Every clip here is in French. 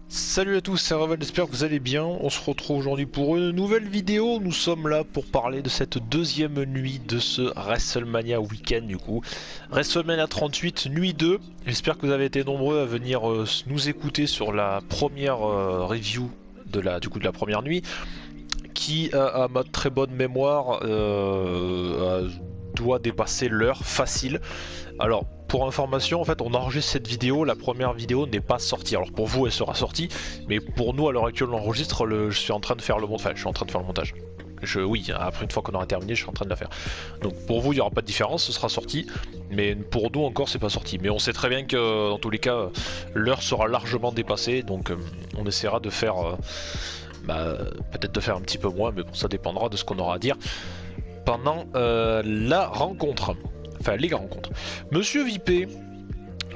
Salut à tous, c'est Ravel, j'espère que vous allez bien. On se retrouve aujourd'hui pour une nouvelle vidéo. Nous sommes là pour parler de cette deuxième nuit de ce WrestleMania Weekend du coup. WrestleMania 38, nuit 2. J'espère que vous avez été nombreux à venir nous écouter sur la première review de la première nuit. Qui, à ma très bonne mémoire, doit dépasser l'heure facile. Alors, pour information, en fait, on enregistre cette vidéo, la première vidéo n'est pas sortie. Alors pour vous, elle sera sortie, mais pour nous, à l'heure actuelle, on enregistre, je suis en train de faire le montage. Enfin, je suis en train de faire le montage. Oui, après une fois qu'on aura terminé, je suis en train de la faire. Donc pour vous, il n'y aura pas de différence, ce sera sorti. Mais pour nous, encore, c'est pas sorti. Mais on sait très bien que, dans tous les cas, l'heure sera largement dépassée. Donc on essaiera de faire... peut-être de faire un petit peu moins, mais bon, ça dépendra de ce qu'on aura à dire pendant la rencontre. Enfin, les rencontres. Monsieur Vipé,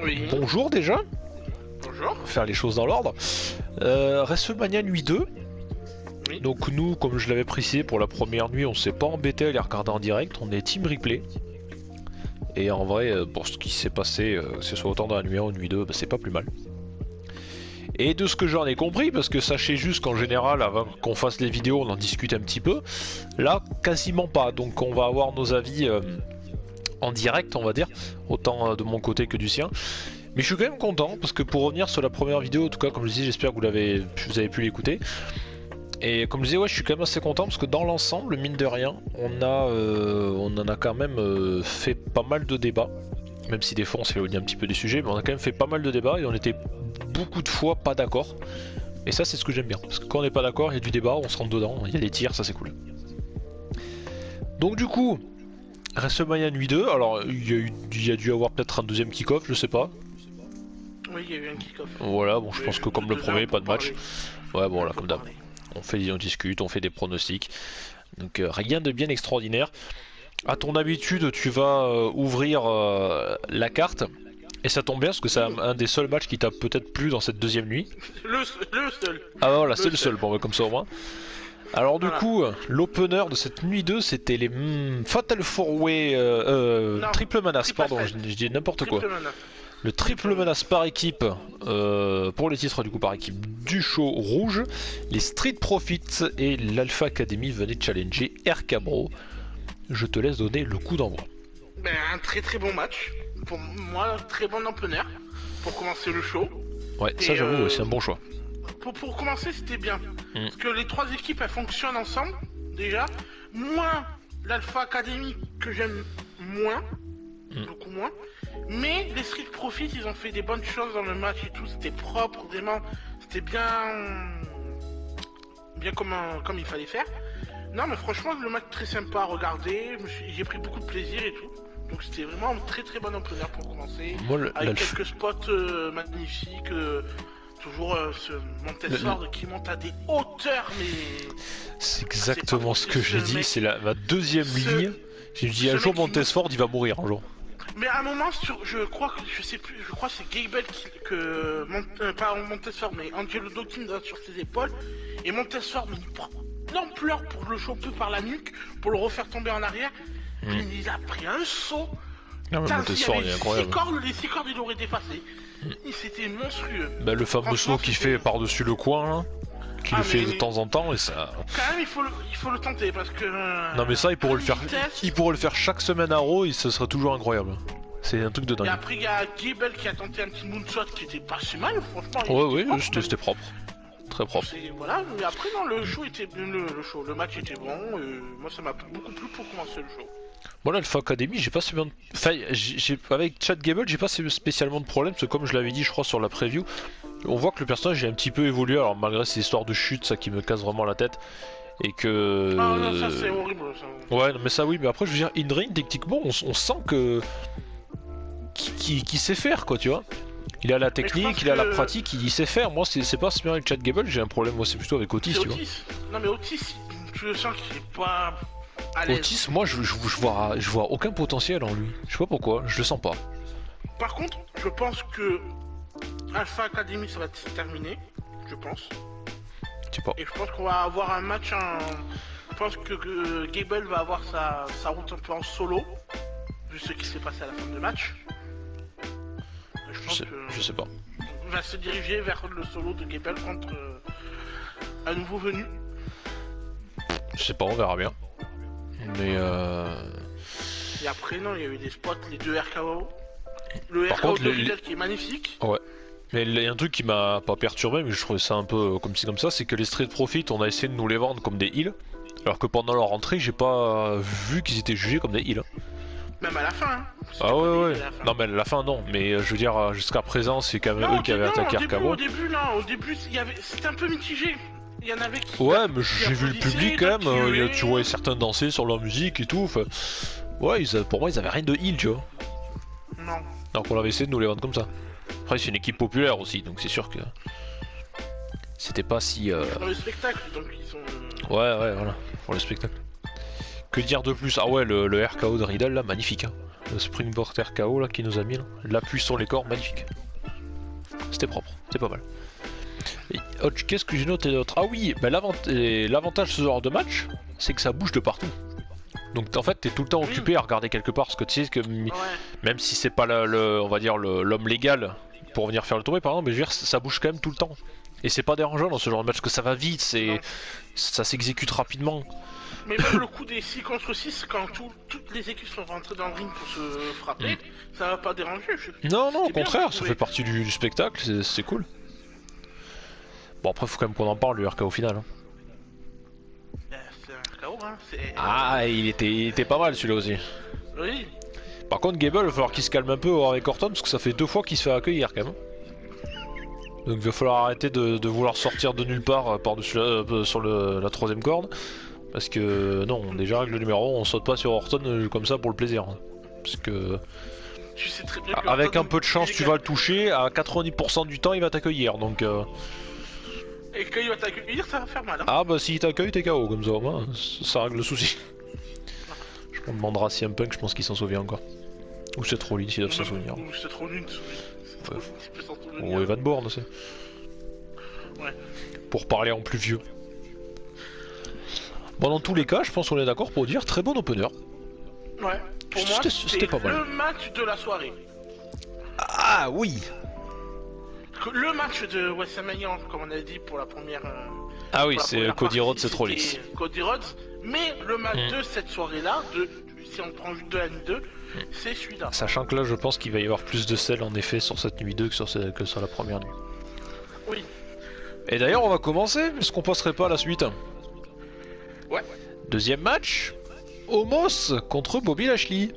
Oui. bonjour déjà. Bonjour. Faire les choses dans l'ordre. WrestleMania nuit 2. Oui. Donc nous, comme je l'avais précisé pour la première nuit, on s'est pas embêté à les regarder en direct. On est team replay. Et en vrai, pour ce qui s'est passé, que ce soit autant dans la nuit 1 ou nuit 2, c'est pas plus mal. Et de ce que j'en ai compris, parce que sachez juste qu'en général, avant qu'on fasse les vidéos, on en discute un petit peu. Là, quasiment pas. Donc on va avoir nos avis en direct, on va dire, autant de mon côté que du sien. Mais je suis quand même content, parce que pour revenir sur la première vidéo, en tout cas, comme je disais, j'espère que vous avez pu l'écouter. Et comme je disais, ouais, je suis quand même assez content, parce que dans l'ensemble, mine de rien, on en a quand même fait pas mal de débats. Même si des fois on s'éloigne un petit peu des sujets, mais on a quand même fait pas mal de débats et on était beaucoup de fois pas d'accord. Et ça, c'est ce que j'aime bien, parce que quand on n'est pas d'accord, il y a du débat, on se rentre dedans, il y a des tirs, ça c'est cool. Donc du coup, WrestleMania nuit 2, alors il y a dû avoir peut-être un deuxième kick-off, je sais pas. Oui, il y a eu un kick-off. Voilà, bon, je pense que comme le premier, pas de match. Ouais, bon, voilà, comme d'hab. Parler. On discute, on fait des pronostics. Donc rien de bien extraordinaire. À ton habitude, tu vas ouvrir la carte. Et ça tombe bien parce que c'est un des seuls matchs qui t'a peut-être plu dans cette deuxième nuit. Le seul. Ah voilà, c'est le seul, bon, comme ça au moins. Alors du Voilà. coup, l'opener de cette nuit 2, c'était les Fatal 4-Way Triple Menace, pardon, je dis n'importe quoi. Triple menace. Le triple menace par équipe, pour les titres du coup par équipe du show rouge. Les Street Profits et l'Alpha Academy venaient challenger RK Bro. Je te laisse donner le coup d'envoi. Ben, un très bon match. Pour moi, très bon opener. Pour commencer le show. Ouais, Et ça j'avoue, c'est un bon choix. Pour commencer, c'était bien. Parce que les trois équipes, elles fonctionnent ensemble, déjà. Moins l'Alpha Academy, que j'aime moins. Beaucoup moins. Mais les Street Profits, ils ont fait des bonnes choses dans le match et tout. C'était propre, vraiment. C'était bien comme il fallait faire. Non, mais franchement, le match très sympa à regarder. J'ai pris beaucoup de plaisir et tout. Donc c'était vraiment un très bon opener pour commencer. Moi, avec quelques spots magnifiques. Toujours ce Montesford qui monte à des hauteurs, mais... C'est exactement ce que j'ai dit, c'est ma deuxième ligne. J'ai dit un ce jour mec, Montesford il va mourir un jour. Mais à un moment, je crois que je sais plus, je crois que c'est Gable pas Montesford, mais Angelo Dawkins sur ses épaules, et Montesford il prend l'ampleur pour le choper par la nuque, pour le refaire tomber en arrière. Il a pris un saut. Non, mais Montesford il est incroyable. Les 6 cordes il aurait dépassé. C'était monstrueux. Bah, le fameux saut qu'il fait par-dessus le coin là, qu'il le fait de temps en temps et ça. Quand même il faut le tenter parce que. Non mais ça il pourrait le faire chaque semaine à Raw et ce serait toujours incroyable. C'est un truc de dingue. Et après il y a Gable qui a tenté un petit moonshot qui était pas si mal franchement. Ouais c'était propre. Très propre. Voilà, mais après non le show était le match était bon, moi ça m'a beaucoup plu pour commencer le show. Bon là l'Alpha Academy j'ai pas spécialement... Enfin avec Chad Gable j'ai pas spécialement de problème parce que comme je l'avais dit je crois sur la preview, on voit que le personnage a un petit peu évolué alors malgré ces histoires de chute ça qui me casse vraiment la tête. Et que... Ah non ça c'est horrible ça. Ouais mais ça oui mais après je veux dire in-ring techniquement on sent que... Qui sait faire quoi tu vois. Il a la technique, il a la pratique, il sait faire. Moi c'est pas seulement avec Chad Gable, j'ai un problème moi c'est plutôt avec Otis tu vois. Non mais Otis, je sens qu'il est pas... Otis, moi je vois aucun potentiel en lui. Je sais pas pourquoi, je le sens pas. Par contre, je pense que Alpha Academy ça va se terminer, je pense. Je sais pas. Et je pense qu'on va avoir un match Je pense que Gable va avoir sa route un peu en solo, vu ce qui s'est passé à la fin du match. Je sais pas. va se diriger vers le solo de Gable contre un nouveau venu. Je sais pas, on verra bien. Mais Et après, non, il y a eu des spots, les deux RKO. Le Par RKO contre, de Riddle qui est magnifique. ouais. Mais il y a un truc qui m'a pas perturbé, mais je trouvais ça un peu comme ci comme ça, c'est que les Street Profits, on a essayé de nous les vendre comme des heals, alors que pendant leur entrée, j'ai pas vu qu'ils étaient jugés comme des heals. Même à la fin, hein. Ah ouais. Non mais à la fin non, mais je veux dire jusqu'à présent c'est quand même Non, eux qui avaient attaqué RKO. Au début, c'était un peu mitigé. Il y en avait qui... Ouais, mais j'ai vu le public quand même, tu voyais certains danser sur leur musique et tout. Ouais, pour moi ils avaient rien de heal, tu vois. Non. Donc on avait essayé de nous les vendre comme ça. Après c'est une équipe populaire aussi, donc c'est sûr que c'était pas si... Dans le spectacle, donc ils sont... Ouais, voilà, pour le spectacle. Que dire de plus? Ah ouais, le RKO de Riddle là, magnifique. Hein. Le Springboard RKO là qui nous a mis là. L'appui sur les corps, magnifique. C'était propre, c'était pas mal. Qu'est-ce que j'ai noté d'autre? Ah oui, bah l'avantage de ce genre de match, c'est que ça bouge de partout. Donc en fait t'es tout le temps occupé à regarder quelque part, parce que tu sais que même si c'est pas on va dire l'homme légal pour venir faire le tour par exemple, mais je veux dire ça bouge quand même tout le temps. Et c'est pas dérangeant dans ce genre de match, que ça va vite, ça s'exécute rapidement. Mais même le coup des 6 contre 6, quand toutes les équipes sont rentrées dans le ring pour se frapper, ça va pas déranger. Non, au contraire, ça fait partie du spectacle, c'est cool. Bon après faut quand même qu'on en parle du RKO final. Hein. C'est un RKO, hein. Ah, il était pas mal celui-là aussi. Oui. Par contre Gable, il va falloir qu'il se calme un peu avec Orton, parce que ça fait 2 fois qu'il se fait accueillir quand même. Donc il va falloir arrêter de vouloir sortir de nulle part par-dessus sur la 3ème corde. Parce que non, déjà règle numéro 1, on saute pas sur Orton comme ça pour le plaisir. Hein. Parce que... Tu sais très bien que avec Orton, un peu de chance tu vas le toucher, à 90% du temps il va t'accueillir, donc... Et quand il va t'accueillir, ça va faire mal. Hein. Ah bah s'il t'accueille t'es KO, comme ça au moins, ça règle le souci. Je me demandera si un Punk, je pense qu'il s'en souvient encore. Ou c'est trop lui s'il doit s'en souvenir. Ou c'est trop nul, Ou Evan Bourne aussi. Ouais. Pour parler en plus vieux. Bon, dans tous les cas, je pense qu'on est d'accord pour dire très bon opener. Ouais, pour moi, c'était pas mal. Le match de la soirée. Ah oui. Le match de WrestleMania, comme on a dit pour la première... ah oui, c'est Cody Rhodes, c'est trop lisse. Cody Rhodes, mais le match de cette soirée-là, si on prend juste de la nuit 2, c'est celui-là. Sachant que là, je pense qu'il va y avoir plus de sel en effet sur cette nuit 2 que sur la première nuit. Oui. Et d'ailleurs, on va commencer, est-ce qu'on passerait pas à la suite? Ouais. Deuxième match, Omos contre Bobby Lashley.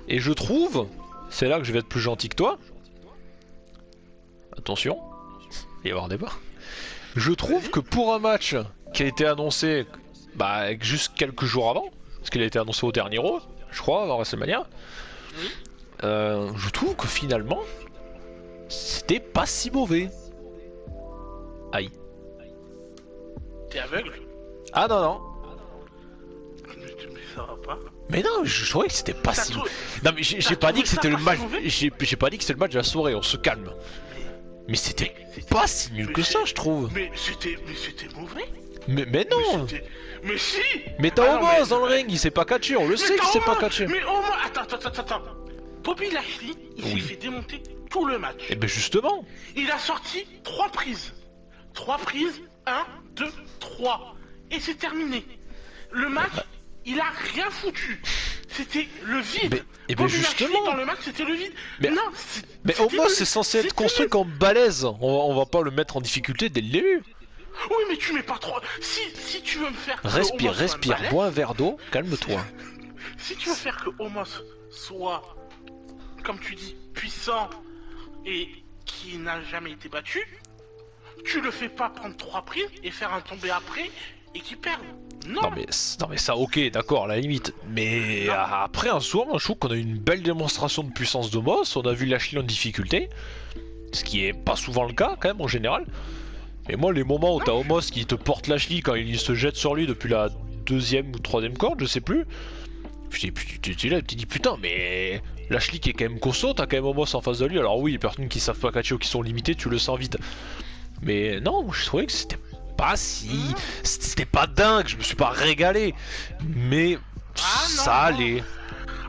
Et je trouve, c'est là que je vais être plus gentil que toi. Attention, il va y avoir débat. Je trouve que pour un match qui a été annoncé juste quelques jours avant, parce qu'il a été annoncé au dernier Raw, je crois, avant WrestleMania, je trouve que finalement, c'était pas si mauvais. Aïe. T'es aveugle? Ah non. Mais ça va pas. Mais non, je trouvais que c'était pas si... Non mais j'ai pas dit que c'était le match... J'ai pas dit que c'était le match de la soirée, on se calme. Mais c'était pas si nul que ça, je trouve. Mais c'était mauvais. Mais non. Mais si. Mais t'as Omos dans le ring, il s'est pas catché, on le sait qu'il s'est pas catché. Mais Omos... Attends. Bobby Lashley, il s'est fait démonter tout le match. Et ben justement. Il a sorti 3 prises. 3 prises, 1, 2, 3. Et c'est terminé. Le match, il a rien foutu. C'était le vide. Et ben justement. Dans le match, c'était le vide. Mais Omos c'est censé être construit comme balèze. On va pas le mettre en difficulté dès le début. Oui, mais tu mets pas trop. Si tu veux me faire. Respire, bois un verre d'eau, calme-toi. Si tu veux faire que Omos soit, comme tu dis, puissant et qui n'a jamais été battu, tu le fais pas prendre 3 prises et faire un tombé après et qu'il perde. Non mais ça ok, d'accord, à la limite. Mais après un soir, moi je trouve qu'on a eu une belle démonstration de puissance d'Omos. On a vu Lashley en difficulté, ce qui est pas souvent le cas quand même en général. Et moi les moments où t'as Omos qui te porte Lashley quand il se jette sur lui depuis la 2ème ou 3ème corde, je sais plus. Tu dis putain, mais Lashley qui est quand même costaud, t'as quand même Omos en face de lui. Alors oui, les personnes qui savent pas catcher ou qui sont limitées, tu le sens vite. Mais non, je trouvais que c'était pas si... C'était pas dingue, je me suis pas régalé. Mais ça allait.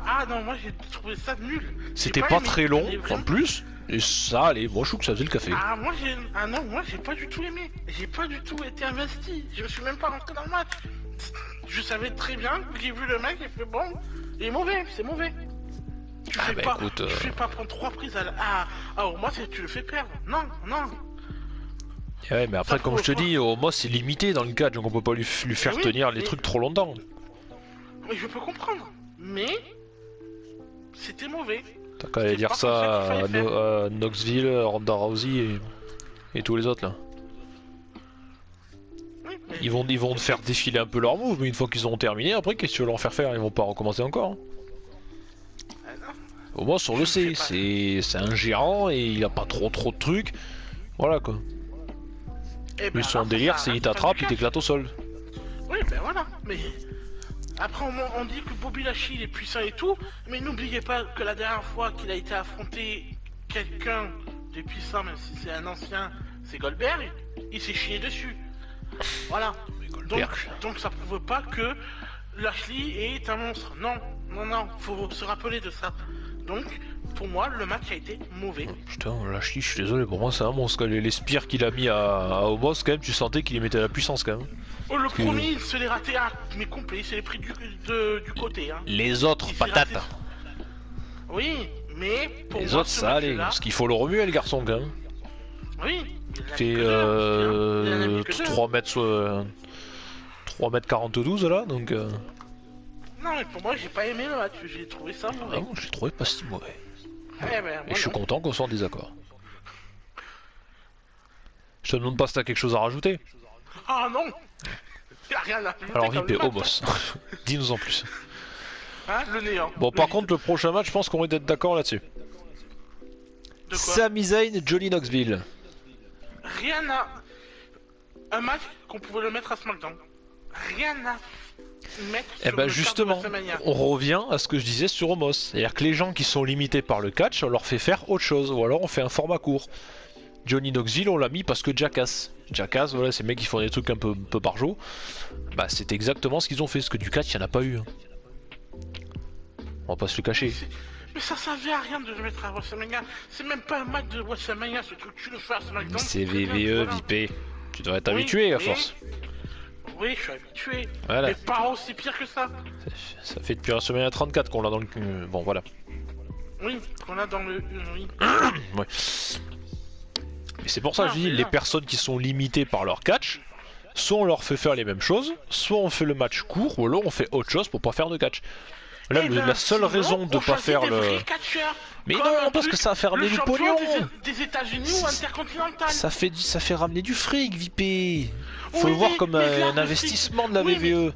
Ah non, moi j'ai trouvé ça nul. C'était pas très long en plus. Et ça allait, moi je trouve que ça faisait le café. Ah, non, moi j'ai pas du tout aimé. J'ai pas du tout été investi. Je suis même pas rentré dans le match. Je savais très bien, j'ai vu le mec, j'ai fait bon, il est mauvais, c'est mauvais. Tu fais pas, écoute, tu fais pas prendre 3 prises au moins tu le fais perdre. Non, non. Ouais, mais après, comme je te dis, au moins c'est limité dans le catch, donc on peut pas lui faire tenir les trucs trop longtemps. Mais je peux comprendre, mais c'était mauvais. T'as qu'à aller dire ça à Knoxville, Ronda Rousey et tous les autres là. Oui, mais... Ils vont faire défiler un peu leur move, mais une fois qu'ils auront terminé, après qu'est-ce que tu veux leur faire faire? Ils vont pas recommencer encore. Hein. Au moins on le sait, c'est un gérant et il a pas trop de trucs. Voilà quoi. Et Lui son délire c'est il t'attrape, il t'éclate au sol. Oui ben voilà, mais... Après on dit que Bobby Lashley il est puissant et tout, mais n'oubliez pas que la dernière fois qu'il a été affronté quelqu'un de puissant, même si c'est un ancien, c'est Goldberg, il s'est chié dessus. Voilà. Donc ça prouve pas que Lashley est un monstre. Non, non, non, faut se rappeler de ça. Donc, pour moi, le match a été mauvais. Putain, Lashley, je suis désolé, pour moi c'est un monstre. Les spires qu'il a mis à Omos, quand même, tu sentais qu'il y mettait la puissance quand même. Oh, le premier, il se l'est raté mais complet, il se l'est pris du côté. Hein. Les autres, patates. Oui, mais pour les moi, autres, ça allait, parce qu'il faut le remuer, le garçon quand même. Oui, il fait 3 mètres 42 là, donc... Non, mais pour moi, j'ai pas aimé le match, j'ai trouvé ça mauvais. Ah bon, j'ai trouvé pas si mauvais. Et je suis content qu'on soit en désaccord. Je te demande pas si t'as quelque chose à rajouter. Ah non. Y'a rien à rajouter. Alors Vipé, oh boss, dis-nous en plus. Hein, le néant. Bon, par contre, le prochain match, je pense qu'on va être d'accord là-dessus. Sami Zayn, Johnny Knoxville. Rien à... Un match qu'on pouvait le mettre à SmackDown. Rien à mettre sur ben justement, on revient à ce que je disais sur Omos. C'est-à-dire que les gens qui sont limités par le catch, on leur fait faire autre chose. Ou alors on fait un format court. Johnny Knoxville, on l'a mis parce que Jackass. Jackass, voilà, ces mecs qui font des trucs un peu barjots. Bah c'est exactement ce qu'ils ont fait. Parce que du catch, il n'y en a pas eu. Hein. On va pas se le cacher. Mais ça servait à rien de le mettre à WrestleMania. C'est même pas un match de WrestleMania, ce truc tu le fais à SmackDown. C'est VVE, VIP. Tu devrais t'habituer à force. Oui, je suis habitué. Voilà. Mais pas aussi pire que ça. Ça fait depuis WrestleMania 34 qu'on l'a dans le... Bon, voilà. Oui, qu'on l'a dans le... Oui. Ouais. Mais c'est pour ça que je dis, les personnes qui sont limitées par leur catch, soit on leur fait faire les mêmes choses, soit on fait le match court, ou alors on fait autre chose pour pas faire de catch. Là, la seule raison de pas faire le... Mais non, parce que ça fait ramener du pognon. Des États-Unis ou intercontinental. Ça fait ramener du fric, Vipé. Faut le voir comme un investissement de la VVE.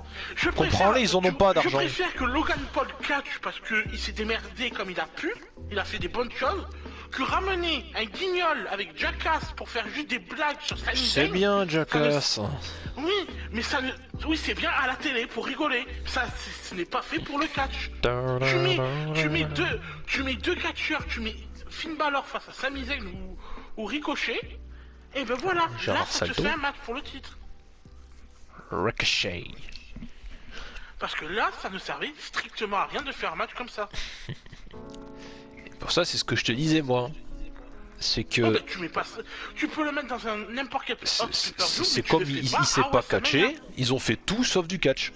Comprends-les, ils en ont pas d'argent. Je préfère que Logan Paul catch parce qu'il s'est démerdé comme il a pu, il a fait des bonnes choses, que ramener un guignol avec Jackass pour faire juste des blagues sur Sami Zayn. C'est bien, Jackass. Oui, mais ça ne... Oui, c'est bien à la télé pour rigoler. Ça, ce n'est pas fait pour le catch. Tu mets deux catcheurs, tu mets Finn Balor face à Sami Zayn ou Ricochet, et ben voilà, là ça te fait un match pour le titre. Ricochet. Parce que là, ça ne servait strictement à rien de faire un match comme ça. Pour ça, c'est ce que je te disais, moi. C'est que... Oh, tu mets pas... Tu peux le mettre dans un n'importe quel... C'est comme il sait pas catcher, ils ont fait tout sauf du catch.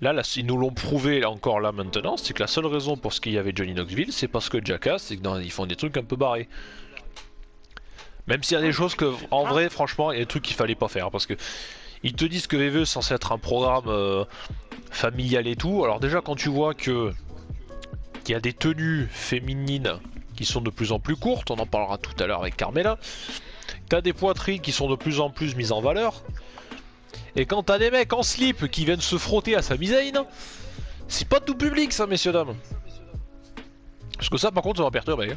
Là, ils nous l'ont prouvé encore là maintenant, c'est que la seule raison pour ce qu'il y avait Johnny Knoxville, c'est parce que Jackass, c'est qu'ils font des trucs un peu barrés. Même s'il y a des choses que, en vrai, franchement, il y a des trucs qu'il fallait pas faire, parce que ils te disent que VVE est censé être un programme familial et tout. Alors déjà, quand tu vois que qu'il y a des tenues féminines qui sont de plus en plus courtes, on en parlera tout à l'heure avec Carmela. T'as des poitrines qui sont de plus en plus mises en valeur. Et quand t'as des mecs en slip qui viennent se frotter à Sami Zayn, c'est pas tout public ça, messieurs dames. Parce que ça par contre ça m'a perturbé.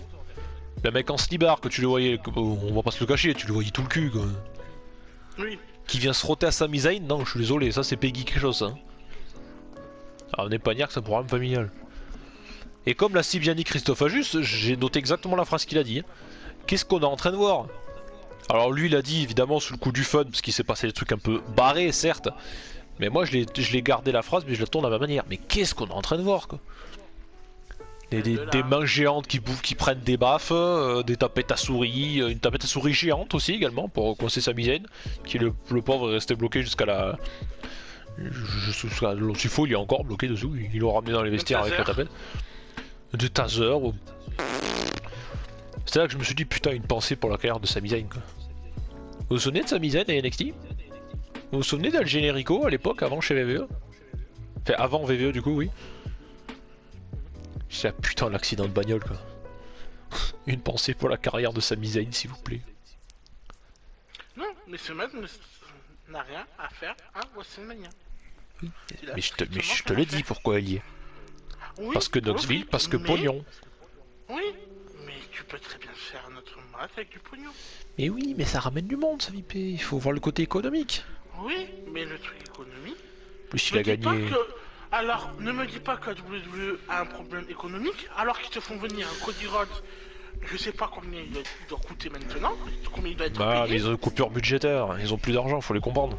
Le mec en slibard que tu le voyais, on va pas se le cacher, tu le voyais tout le cul quoi. Oui. Qui vient se frotter à Sami Zayn, non je suis désolé, ça c'est Peggy quelque chose hein. Alors on n'est pas dire que c'est un programme familial. Et comme l'a si bien dit Christophe Ajus, j'ai noté exactement la phrase qu'il a dit. Qu'est-ce qu'on est en train de voir? Alors lui il a dit évidemment sous le coup du fun, parce qu'il s'est passé des trucs un peu barrés certes. Mais moi je l'ai gardé la phrase, mais je la tourne à ma manière. Mais qu'est-ce qu'on est en train de voir quoi? Des mains géantes qui prennent des baffes, des tapettes à souris, une tapette à souris géante aussi également pour coincer Sami Zayn, qui le pauvre est resté bloqué jusqu'à la... S'il faut, il est encore bloqué dessous, il l'a ramené dans les vestiaires avec la tapette. De taser. C'est là que je me suis dit putain, une pensée pour la carrière de Sami Zayn quoi. Vous vous souvenez de Sami Zayn et NXT? Vous vous souvenez d'Al Generico à l'époque, avant chez VVE? Enfin avant VVE du coup oui. C'est putain l'accident de bagnole quoi. Une pensée pour la carrière de Sami Zayn s'il vous plaît. Non mais ce mec n'a rien à faire à WrestleMania. Mais je te l'ai dit pourquoi il y est. Oui, parce que Knoxville, parce que pognon. Oui, mais tu peux très bien faire notre match avec du pognon. Mais oui, mais ça ramène du monde, ça VIP. Il faut voir le côté économique. Oui, mais le truc économique. Plus il a gagné. Alors, ne me dis pas que la WWE a un problème économique, alors qu'ils te font venir un Cody Rhodes. Je sais pas combien il doit coûter maintenant, combien il doit être payé. Mais ils ont une coupure budgétaire, ils ont plus d'argent, faut les comprendre.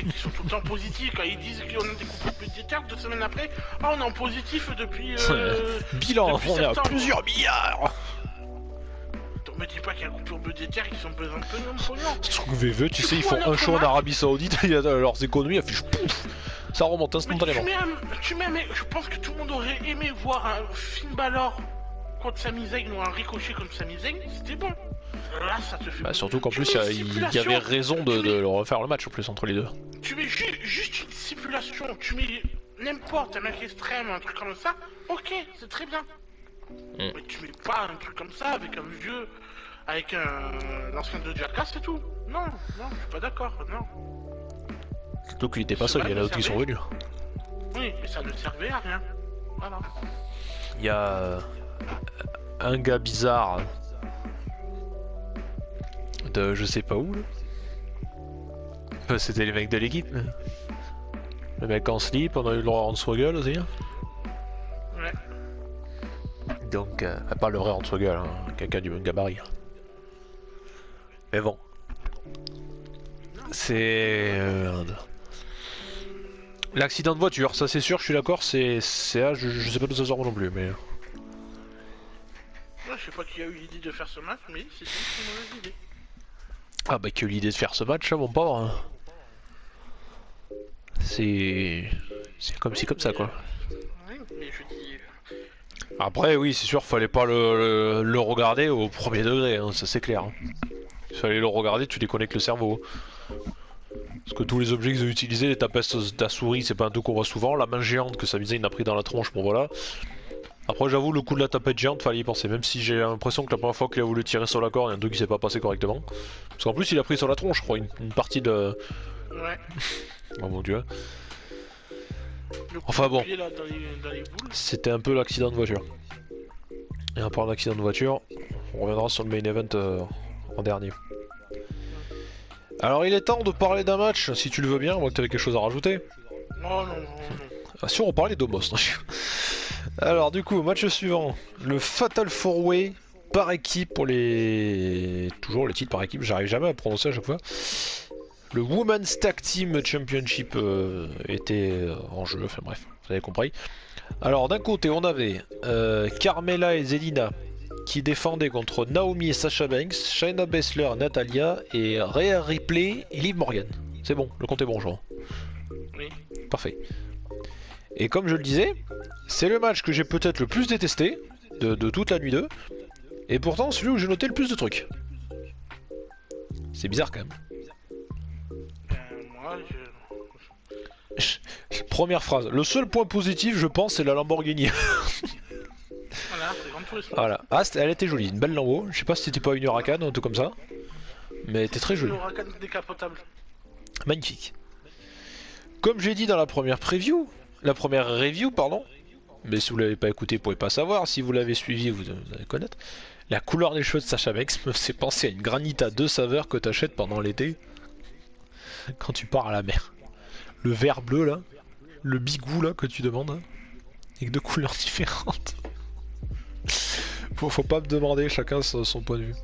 Ils sont tout le temps positifs quand ils disent qu'on a des coupures budgétaires, 2 semaines après, on est en positif depuis. Bilan, depuis on est à septembre. plusieurs milliards. Donc me dis pas qu'il y a une coupure budgétaire qui sont besoin de pognon. Sur VVE, tu sais, ils font un show en Arabie Saoudite, il y a leurs économies affichent pouf, ça remonte instantanément. Mais je pense que tout le monde aurait aimé voir un Finn Balor contre Sami Zayn ou un Ricochet contre Sami Zayn, c'était bon. Là, ça te fait. Bah, surtout qu'en plus, il y avait raison de refaire le match en plus entre les deux. Tu mets juste une stipulation, tu mets n'importe un mec extrême, un truc comme ça, ok, c'est très bien. Mais tu mets pas un truc comme ça avec un vieux, avec un ancien de Jackass et tout. Non, je suis pas d'accord, non. Surtout qu'il était pas seul, il y en a d'autres qui sont venus. Oui, mais ça ne servait à rien. Voilà. Il y a un gars bizarre de je sais pas où là. C'était les mecs de l'équipe. Le mec en slip, on a eu le Laurent Swaggle aussi. Hein. Ouais. Donc, pas le Laurent Swaggle, hein, quelqu'un du même gabarit. Mais bon. C'est... l'accident de voiture, ça c'est sûr, je suis d'accord, c'est je sais pas d'où ça sort non plus, mais... Ouais, je sais pas qui a eu l'idée de faire ce match, mais c'est une mauvaise idée. Ah bah qui a eu l'idée de faire ce match, hein, mon pauvre. Hein. C'est comme si comme ça quoi. Oui, mais je dis... Après oui c'est sûr fallait pas le regarder au premier degré, hein, ça c'est clair. Hein. Il fallait le regarder, tu déconnectes le cerveau. Parce que tous les objets qu'ils ont utilisés, les tapettes à souris c'est pas un truc qu'on voit souvent, la main géante que Sami Zayn a pris dans la tronche, bon voilà. Après j'avoue le coup de la tapette géante fallait y penser, même si j'ai l'impression que la première fois qu'il a voulu tirer sur la corde, il y a un truc qui s'est pas passé correctement. Parce qu'en plus il a pris sur la tronche je crois, une partie de... Ouais. Oh mon dieu. Enfin bon, Là, dans les boules. c'était un peu l'accident de voiture. Et à part l'accident de voiture, on reviendra sur le main event en dernier. Alors il est temps de parler d'un match, si tu le veux bien, moi que tu avais quelque chose à rajouter. Non. Ah, si on parlait d'Omos. Alors du coup, match suivant, le Fatal 4-Way par équipe pour les... Toujours les titres par équipe, j'arrive jamais à prononcer à chaque fois. Le Women's Tag Team Championship était en jeu, enfin bref, vous avez compris. Alors d'un côté on avait Carmella et Zelina qui défendaient contre Naomi et Sasha Banks, Shayna Baszler, Natalia et Rhea Ripley et Liv Morgan. C'est bon, le compte est bon, je crois. Oui. Parfait. Et comme je le disais, c'est le match que j'ai peut-être le plus détesté de toute la nuit 2. Et pourtant celui où j'ai noté le plus de trucs. C'est bizarre quand même. Moi, Première phrase. Le seul point positif, je pense, c'est la Lamborghini. Voilà, c'est comme tous les soirs. Voilà. Ah, elle était jolie, une belle Lambo. Je sais pas si c'était pas une Huracan ou un truc comme ça. Mais elle était très jolie. Une Huracan décapotable. Magnifique. Comme j'ai dit dans la première review, pardon. Mais si vous l'avez pas écouté, vous pouvez pas savoir. Si vous l'avez suivi, vous allez connaître. La couleur des cheveux de Sasha Banks me fait penser à une granite à 2 saveurs que t'achètes pendant l'été. Quand tu pars à la mer. Le vert bleu là, le bigou là que tu demandes, avec 2 couleurs différentes. Faut pas me demander, chacun son point de vue.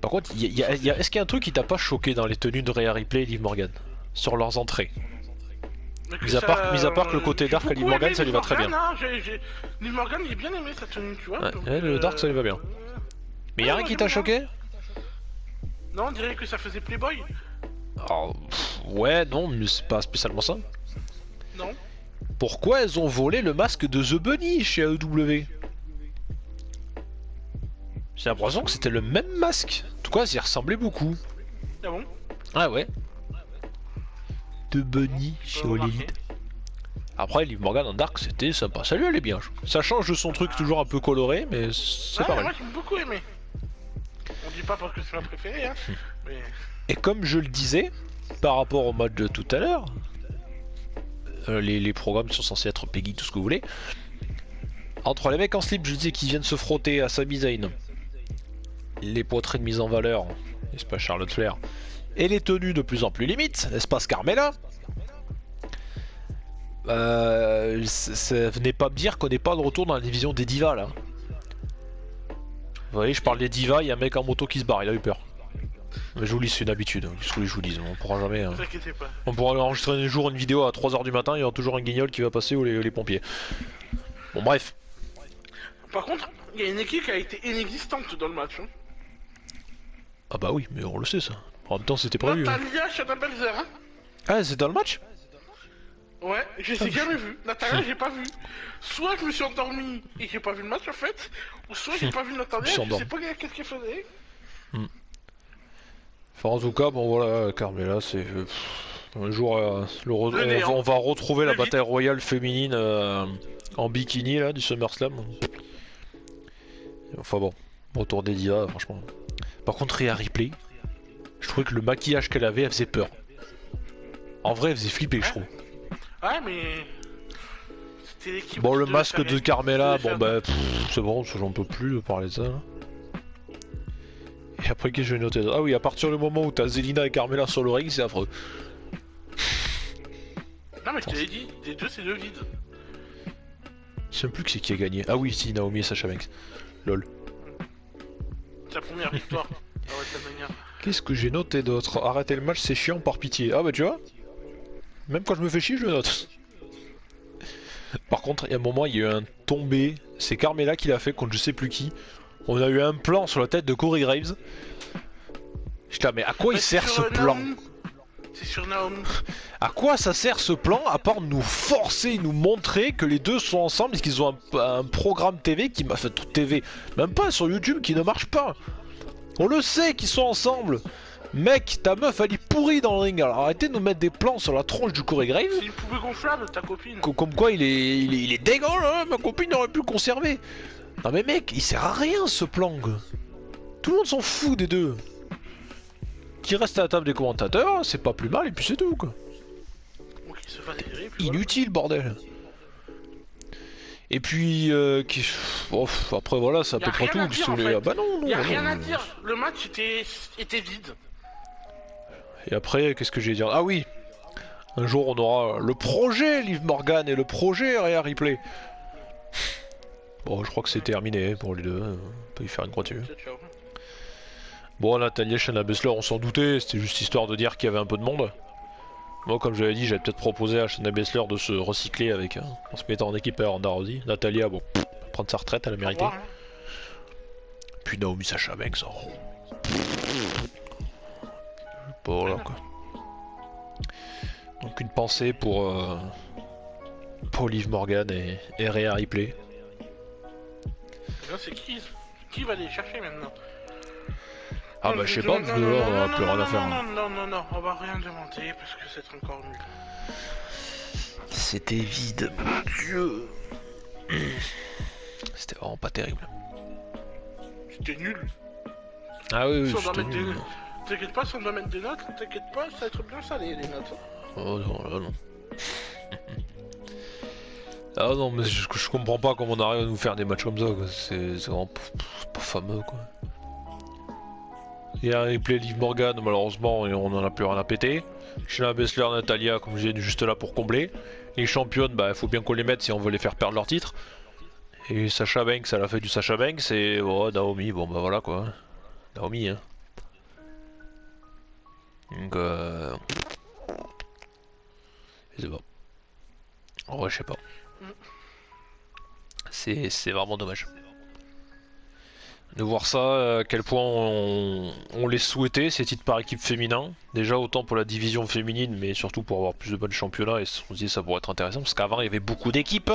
Par contre, est-ce qu'il y a un truc qui t'a pas choqué dans les tenues de Rhea Ripley et Liv Morgan sur leurs entrées? Mis à part que le côté dark à Liv Morgan, ça lui va très bien. Liv Morgan, j'ai bien aimé sa tenue, tu vois. Ouais, donc, le dark, ça lui va bien. Mais y'a rien qui t'a choqué? Non, on dirait que ça faisait Playboy. Alors, ouais, non, mais c'est pas spécialement ça. Non. Pourquoi elles ont volé le masque de The Bunny chez AEW? J'ai l'impression que c'était le même masque. En tout cas, ça y ressemblait beaucoup. Ah bon? Ah ouais. The Bunny chez All Elite. Après, Liv Morgan en dark, c'était sympa. Ça lui allait bien. Ça change de son truc toujours un peu coloré, mais c'est pas mal. Moi, j'ai beaucoup aimé. On dit pas parce que c'est ma préférée, hein. Mais... Et comme je le disais, par rapport au match de tout à l'heure, les programmes sont censés être Peggy, tout ce que vous voulez. Entre les mecs en slip, je disais qu'ils viennent se frotter à Sami Zayn, les poitrines mises en valeur, n'est-ce pas Charlotte Flair, et les tenues de plus en plus limites, n'est-ce pas Carmella? Venez pas me dire qu'on n'est pas de retour dans la division des divas là. Vous voyez, je parle des divas, il y a un mec en moto qui se barre, il a eu peur. Mais je vous lis, c'est une habitude, qu'est-ce que je vous dis, on pourra jamais... Ne vous inquiétez pas. On pourra enregistrer un jour une vidéo à 3h du matin, il y aura toujours un guignol qui va passer ou les pompiers. Bon bref. Par contre, il y a une équipe qui a été inexistante dans le match. Hein. Ah bah oui, mais on le sait ça. En même temps c'était prévu. Natalia Shayna hein. Ah c'est dans le match? Ouais, je l'ai jamais vu. Natalia j'ai pas vu. Soit je me suis endormi et j'ai pas vu le match en fait, ou soit j'ai pas vu Natalia, je sais pas qu'est-ce qu'elle faisait. Enfin en tout cas, bon voilà, Carmella c'est... un jour, on va retrouver la bataille royale féminine en bikini là, du SummerSlam. Enfin bon, retour des divas, franchement. Par contre, Rhea Ripley, je trouvais que le maquillage qu'elle avait, elle faisait peur. En vrai, elle faisait flipper, je trouve. Ouais, mais... c'était l'équipe... Bon, le masque de Carmella, bon bah, c'est bon, j'en peux plus de parler de ça. Là. Et après, qu'est-ce que je vais noter? Ah oui, à partir du moment où t'as Zelina et Carmella sur le ring, c'est affreux. Non mais je te l'ai dit, les deux c'est deux vides. Je sais plus qui a gagné. Ah oui, si, Naomi et Sasha Banks. Lol. C'est la première victoire. Ah ouais, de manière. Qu'est-ce que j'ai noté d'autre? Arrêter le match, c'est chiant par pitié. Ah bah tu vois, même quand je me fais chier, je le note. Par contre, il y a un moment, il y a eu un tombé. C'est Carmella qui l'a fait contre je sais plus qui. On a eu un plan sur la tête de Corey Graves. J'étais là, mais à quoi il sert ce plan? C'est sur Naomi. À quoi ça sert ce plan à part nous forcer, nous montrer que les deux sont ensemble et qu'ils ont un programme TV qui m'a fait tout TV, même pas sur YouTube qui ne marche pas. On le sait qu'ils sont ensemble. Mec, ta meuf elle est pourrie dans le ring, alors arrêtez de nous mettre des plans sur la tronche du Corey Graves. C'est une poupée gonflable ta copine. Comme quoi il est dégueu là, ma copine aurait pu le conserver. Non mais mec, il sert à rien ce plan. Tout le monde s'en fout des deux. Qui reste à la table des commentateurs, c'est pas plus mal et puis c'est tout quoi. Bon, se fasse délirer, inutile bordel. Et puis après voilà, c'est à peu près tout. Dire, en fait. Ah bah non, y a rien à dire, le match était vide. Et après, qu'est-ce que j'ai à dire? Ah oui, un jour on aura le projet Liv Morgan et le projet Rhea Ripley. Bon, je crois que c'est terminé pour les deux, on peut y faire une croix dessus. Bon, Natalia, Shayna Baszler, on s'en doutait, c'était juste histoire de dire qu'il y avait un peu de monde. Moi, comme j'avais dit, j'avais peut-être proposé à Shayna Baszler de se recycler avec, en se mettant en équipe à Ronda Rousey. Natalia, bon, prendre sa retraite, elle a mérité. Puis Naomi Sasha Banks, oh. Bon, là, quoi. Donc une pensée pour Liv Morgan et Rhea Ripley. C'est qui va les chercher maintenant? Ah bah je sais pas, parce que là on a plus rien à faire. Non, on va rien demander parce que c'est encore nul. C'était vide, mon dieu. C'était vraiment pas terrible. C'était nul. Ah oui, si c'était nul. T'inquiète pas, si on doit mettre des notes, t'inquiète pas, ça va être bien salé les notes. Oh non, là non. Ah non, mais je comprends pas comment on arrive à nous faire des matchs comme ça, c'est vraiment pas fameux quoi. Il y a un replay Liv Morgan, malheureusement, et on en a plus rien à péter. Shayna Baszler, Natalia, comme je dis, juste là pour combler. Les championnes, bah il faut bien qu'on les mette si on veut les faire perdre leur titre. Et Sasha Banks, elle a fait du Sasha Banks, et oh, Naomi, bon bah voilà quoi. Naomi, hein. Donc c'est bon. Ouais, je sais pas. C'est vraiment dommage. De voir ça, à quel point on les souhaitait, ces titres par équipe féminin. Déjà autant pour la division féminine, mais surtout pour avoir plus de bons championnats, et on se dit ça pourrait être intéressant, parce qu'avant il y avait beaucoup d'équipes.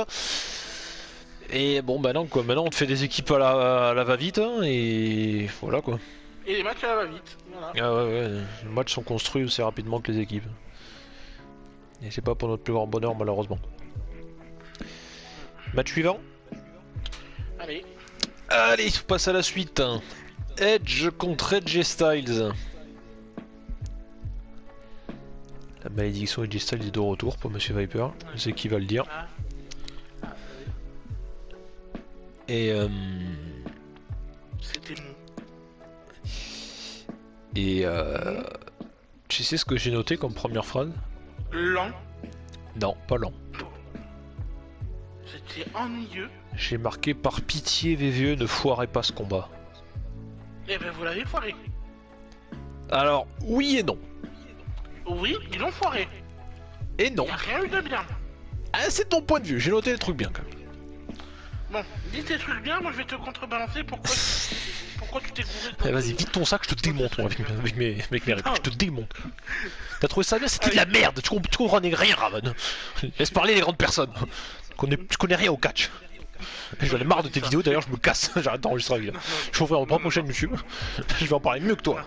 Et bon, maintenant quoi, maintenant on te fait des équipes à la va-vite, hein, et voilà quoi. Et les matchs à la va-vite, voilà. Ah ouais, les matchs sont construits aussi rapidement que les équipes. Et c'est pas pour notre plus grand bonheur malheureusement. Match suivant. Allez. Allez, on passe à la suite. Edge contre Edge Styles. La malédiction Edge Styles est de retour pour Monsieur Viper. Je sais qui va le dire. Et C'était bon. Et tu sais ce que j'ai noté comme première phrase? Lent. Non, pas lent. C'était ennuyeux. J'ai marqué par pitié VVE ne foirez pas ce combat. Eh ben vous l'avez foiré. Alors, oui et non. Oui, ils l'ont foiré. Et non. Il n'y a rien eu de bien. Ah, c'est ton point de vue, j'ai noté les trucs bien quand même. Bon, dis tes trucs bien, moi je vais te contrebalancer pourquoi tu t'es gouré. Allez, vas-y, vite ton sac, je te démonte moi, avec mes répliques, je te démonte. T'as trouvé ça bien? C'était de la merde, tu comprenais rien, Raven. Laisse parler les grandes personnes. Tu connais rien au catch. J'en ai marre de tes vidéos, d'ailleurs je me casse, j'arrête d'enregistrer avec là. Je vais ouvrir mon propre chaîne YouTube, je vais en parler mieux que toi.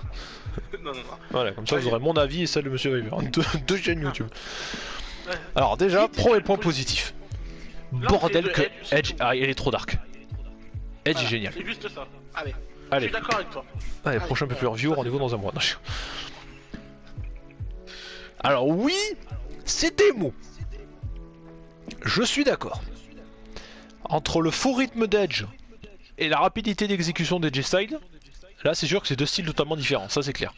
Non. Voilà, comme ça vous aurez mon avis et celle de Monsieur River. Deux chaînes YouTube. Alors déjà, premier point positif. Bordel que Edge, elle est trop dark. Edge est génial. C'est juste ça. Allez. Allez. Je suis d'accord avec toi. Allez, prochain peu plus review, rendez-vous dans un mois. Alors oui, c'est des mots. Je suis d'accord. Entre le faux rythme d'Edge et la rapidité d'exécution d'Edge Style, là c'est sûr que c'est deux styles totalement différents, ça c'est clair.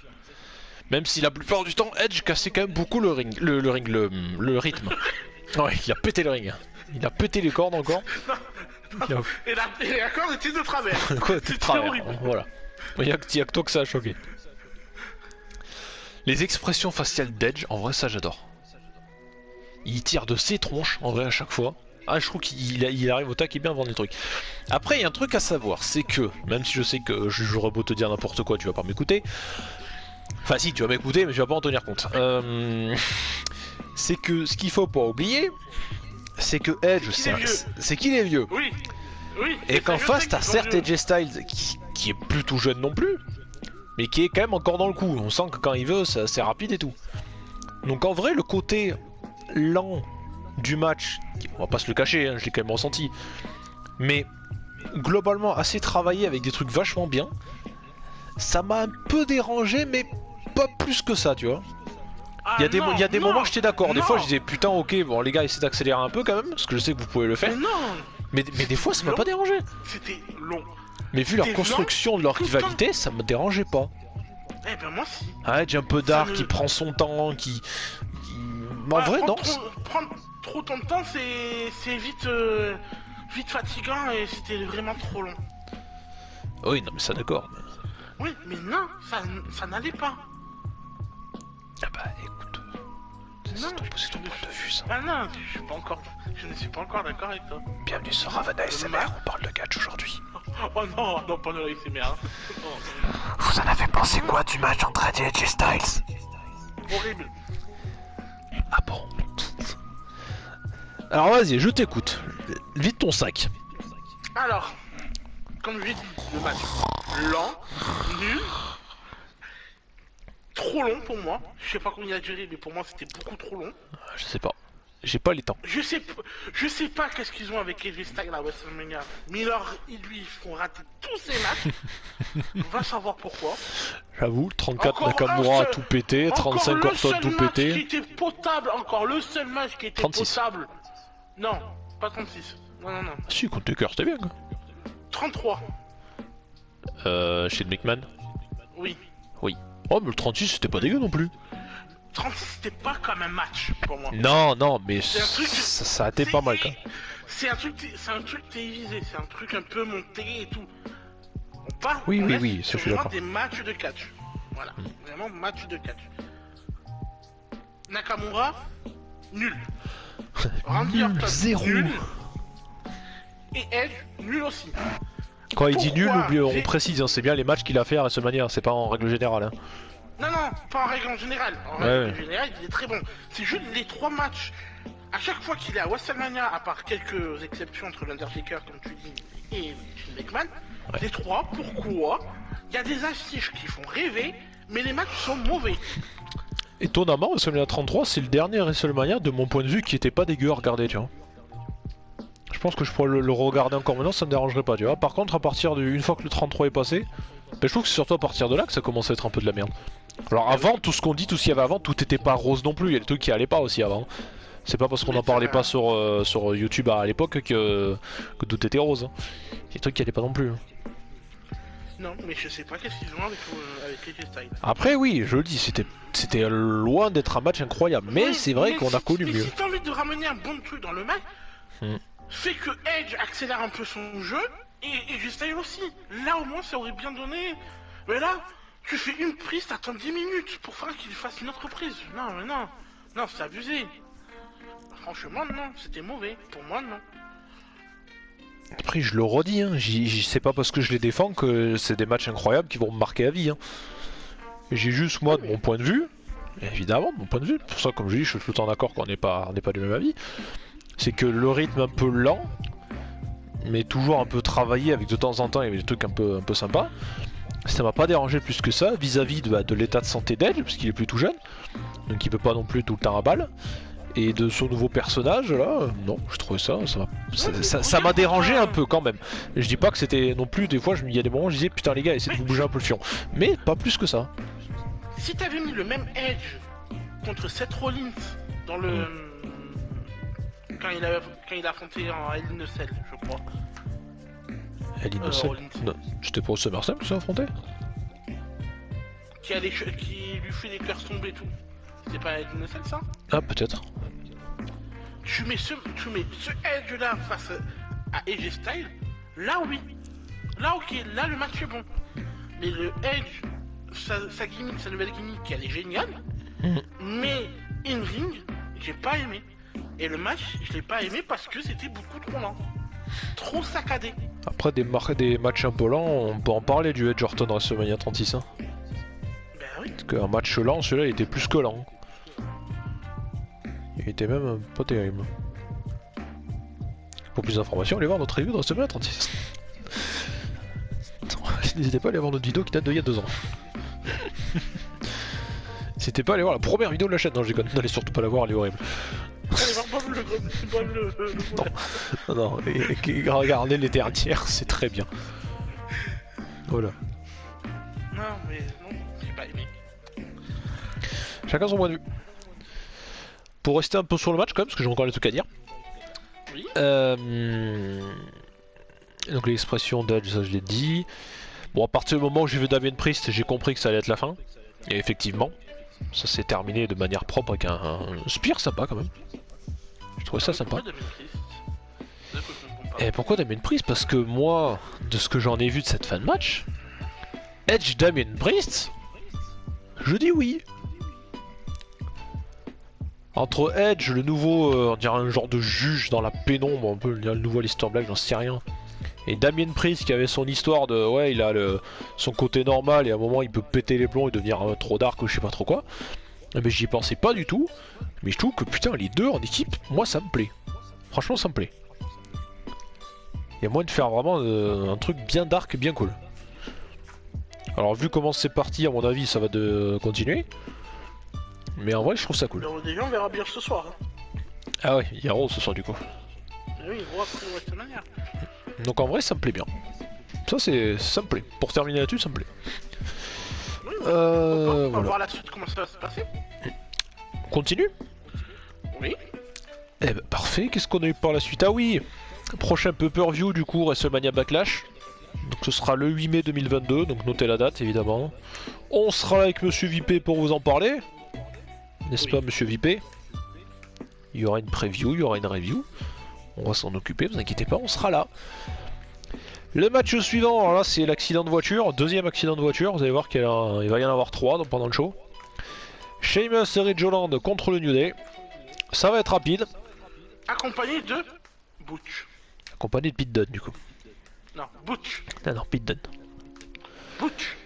Même si la plupart du temps, Edge cassait quand même beaucoup le rythme. Ouais, il a pété le ring. Il a pété les cordes encore. Non. Et la corde était de travers. Quoi, t'es de travers, voilà. Il y a que toi que ça a choqué. Les expressions faciales d'Edge, en vrai ça j'adore. Il tire de ses tronches, en vrai à chaque fois. Ah, je trouve qu'il arrive au tac et bien à vendre des trucs. Après, il y a un truc à savoir, c'est que, même si je sais que j'aurais beau te dire n'importe quoi, tu vas pas m'écouter. Enfin si, tu vas m'écouter, mais tu vas pas en tenir compte. C'est que ce qu'il faut pas oublier, c'est que Edge, c'est qu'il est vieux. Oui. Et qu'en face, t'as certes Edge Styles, qui est plus tout jeune non plus, mais qui est quand même encore dans le coup. On sent que quand il veut, c'est rapide et tout. Donc en vrai, le côté lent du match, on va pas se le cacher, hein, je l'ai quand même ressenti, mais globalement assez travaillé avec des trucs vachement bien, ça m'a un peu dérangé, mais pas plus que ça, tu vois. Il y a des moments j'étais d'accord, des fois je disais putain ok, bon les gars essayez d'accélérer un peu quand même, parce que je sais que vous pouvez le faire, mais des fois ça m'a pas dérangé. C'était long. Mais vu leur construction de leur rivalité, ça me dérangeait pas. Eh ben moi si. Ah, Edge un peu dark, qui prend son temps, qui... En vrai non. Prendre trop ton temps c'est vite fatigant et c'était vraiment trop long. Oui non mais ça d'accord. Oui mais non, ça n'allait pas. Ah bah écoute, c'est ton point de vue ça. Ah non, je ne suis pas encore d'accord avec toi. Bienvenue sur Raven ASMR, on parle de catch aujourd'hui. Oh non, pas de l'ASMR. Vous en avez pensé quoi du match entre Edge et AJ Styles? Horrible. Ah bon? Alors vas-y, je t'écoute. Vide ton sac. Alors, comme je l'ai dit, le match lent, nul, trop long pour moi. Je sais pas combien il a duré, mais pour moi c'était beaucoup trop long. Je sais pas. J'ai pas les temps. Je sais pas qu'est-ce qu'ils ont avec AJ Styles à WrestleMania, mais lui ils font rater tous ces matchs. On va savoir pourquoi. J'avoue, 34 Nakamura tout pété, 35 Orton tout pété. Qui était potable, encore le seul match qui était 36. potable. Non, pas 36. Non. Ah, si, contre Tucker, c'était bien quoi. 33. Chez McMahon. Oui. Oh, mais le 36 c'était pas dégueu non plus. 36 c'était pas comme un match pour moi. Non, mais truc ça a été pas mal quand même. C'est un truc télévisé, c'est un truc un peu monté et tout. Oui, ça je suis d'accord. Des matchs de catch. Voilà, vraiment match de catch. Nakamura, nul. Randy Nul, Orton, zéro. nul. Et Edge, nul aussi. Quand il dit nul, Pourquoi on précise, hein, c'est bien les matchs qu'il a fait à WrestleMania, c'est pas en règle générale. Hein. Non, pas en règle en général. En règle générale, il est très bon. C'est juste les 3 matchs. À chaque fois qu'il est à WrestleMania, à part quelques exceptions entre l'Undertaker, comme tu dis, et Shane McMahon, les 3, pourquoi il y a des affiches qui font rêver, mais les matchs sont mauvais. Étonnamment, WrestleMania 33, c'est le dernier WrestleMania de mon point de vue qui était pas dégueu à regarder, tu vois. Je pense que je pourrais le regarder encore maintenant, ça me dérangerait pas, tu vois. Par contre, une fois que le 33 est passé, ben, je trouve que c'est surtout à partir de là que ça commence à être un peu de la merde. Alors avant, tout ce qu'on dit, tout ce qu'il y avait avant, tout était pas rose non plus, il y a des trucs qui allaient pas aussi avant. C'est pas parce qu'on en parlait pas sur YouTube à l'époque que tout était rose. Il y a des trucs qui allaient pas non plus. Non, mais je sais pas qu'est-ce qu'ils ont avec AJ Styles. Après oui, je le dis, c'était loin d'être un match incroyable, mais c'est vrai qu'on a connu mieux. Si t'as envie de ramener un bon truc dans le match, fait que Edge accélère un peu son jeu, et AJ Styles aussi. Là au moins ça aurait bien donné... Mais là, tu fais une prise, t'attends 10 minutes pour faire qu'il fasse une autre prise. Non, mais non. Non, c'est abusé. Franchement, non. C'était mauvais. Pour moi, non. Après, je le redis, hein, c'est pas parce que je les défends que c'est des matchs incroyables qui vont me marquer à vie. Hein. J'ai juste, moi, de mon point de vue, évidemment, de mon point de vue, pour ça, comme je dis, je suis tout le temps d'accord qu'on n'est pas du même avis, c'est que le rythme un peu lent, mais toujours un peu travaillé avec de temps en temps, il y avait des trucs un peu sympas. Ça m'a pas dérangé plus que ça vis-à-vis de l'état de santé d'Edge, parce qu'il est plus tout jeune, donc il peut pas non plus tout le temps à balle. Et de son nouveau personnage là, non, je trouvais ça m'a dérangé un peu quand même. Je dis pas que c'était non plus, des fois il y a des moments où je disais putain les gars essayez de vous bouger un peu le fion. Mais pas plus que ça. Si t'avais mis le même Edge contre Seth Rollins dans le... Quand il a affronté en Hell in a Cell, je crois. Hell in a Cell. Non, c'était pour SummerSlam que ça affronté. Qui lui fait les cœurs tomber et tout. C'est pas Hell in a Cell ça? Ah peut-être. Tu mets ce Edge là face à AJ Styles, là oui. Là ok, là le match est bon. Mais le Edge, sa gimmick, sa nouvelle gimmick, elle est géniale. Mais in-ring, j'ai pas aimé. Et le match, je l'ai pas aimé parce que c'était beaucoup trop lent. Trop saccadé. Après des matchs un peu lents, on peut en parler du Edge Orton WrestleMania 36. Hein. Ben oui. Parce qu'un match lent, celui-là il était plus que lent. Il était même pas terrible. Pour plus d'informations, allez voir notre review de WrestleMania 36. N'hésitez pas à aller voir notre vidéo qui date d'il y a 2 ans. N'hésitez pas à aller voir la première vidéo de la chaîne. Non, je déconne, n'allez surtout pas la voir, elle est horrible. Allez voir Bob le Non, et regardez les dernières, c'est très bien. Voilà. Non, mais non, j'ai pas aimé. Chacun son point de vue. Pour rester un peu sur le match quand même, parce que j'ai encore des trucs à dire. Oui. Donc l'expression d'Edge, ça je l'ai dit. Bon, à partir du moment où j'ai vu Damien Priest, j'ai compris que ça allait être la fin. Et effectivement, ça s'est terminé de manière propre avec un spear sympa quand même. Je trouvais ça sympa. Et pourquoi Damien Priest? Parce que moi, de ce que j'en ai vu de cette fin de match, Edge Damien Priest, je dis oui. Entre Edge, le nouveau, on dirait un genre de juge dans la pénombre, un peu le nouveau Aleister Black, j'en sais rien. Et Damien Priest qui avait son histoire de, ouais, il a son côté normal et à un moment il peut péter les plombs et devenir trop dark ou je sais pas trop quoi. Mais j'y pensais pas du tout. Mais je trouve que putain, les deux en équipe, moi ça me plaît. Franchement, ça me plaît. Il y a moyen de faire vraiment un truc bien dark, bien cool. Alors, vu comment c'est parti, à mon avis, ça va continuer. Mais en vrai, je trouve ça cool. Déjà, on verra bien ce soir. Hein. Ah ouais, il y a Rose ce soir du coup. Oui, on voit après WrestleMania. Donc en vrai, ça me plaît bien. Ça me plaît. Pour terminer là-dessus, ça me plaît. Oui, on va voilà. voir la suite comment ça va se passer. On continue? Oui. Eh ben parfait, qu'est-ce qu'on a eu par la suite? Ah oui, prochain pay-per-view du coup, WrestleMania Backlash. Donc ce sera le 8 mai 2022, donc notez la date évidemment. On sera là avec Monsieur Vipé pour vous en parler. N'est-ce pas Monsieur Vipé? Il y aura une preview, il y aura une review. On va s'en occuper, vous inquiétez pas, on sera là. Le match suivant, alors là c'est l'accident de voiture, deuxième accident de voiture, vous allez voir qu'il va y en avoir 3 pendant le show. Sheamus et Ridge Holland contre le New Day. Ça va être rapide. Accompagné de Butch. Accompagné de Pete Dunne du coup. Non, Butch. Non, non, Pete Dunne. Butch.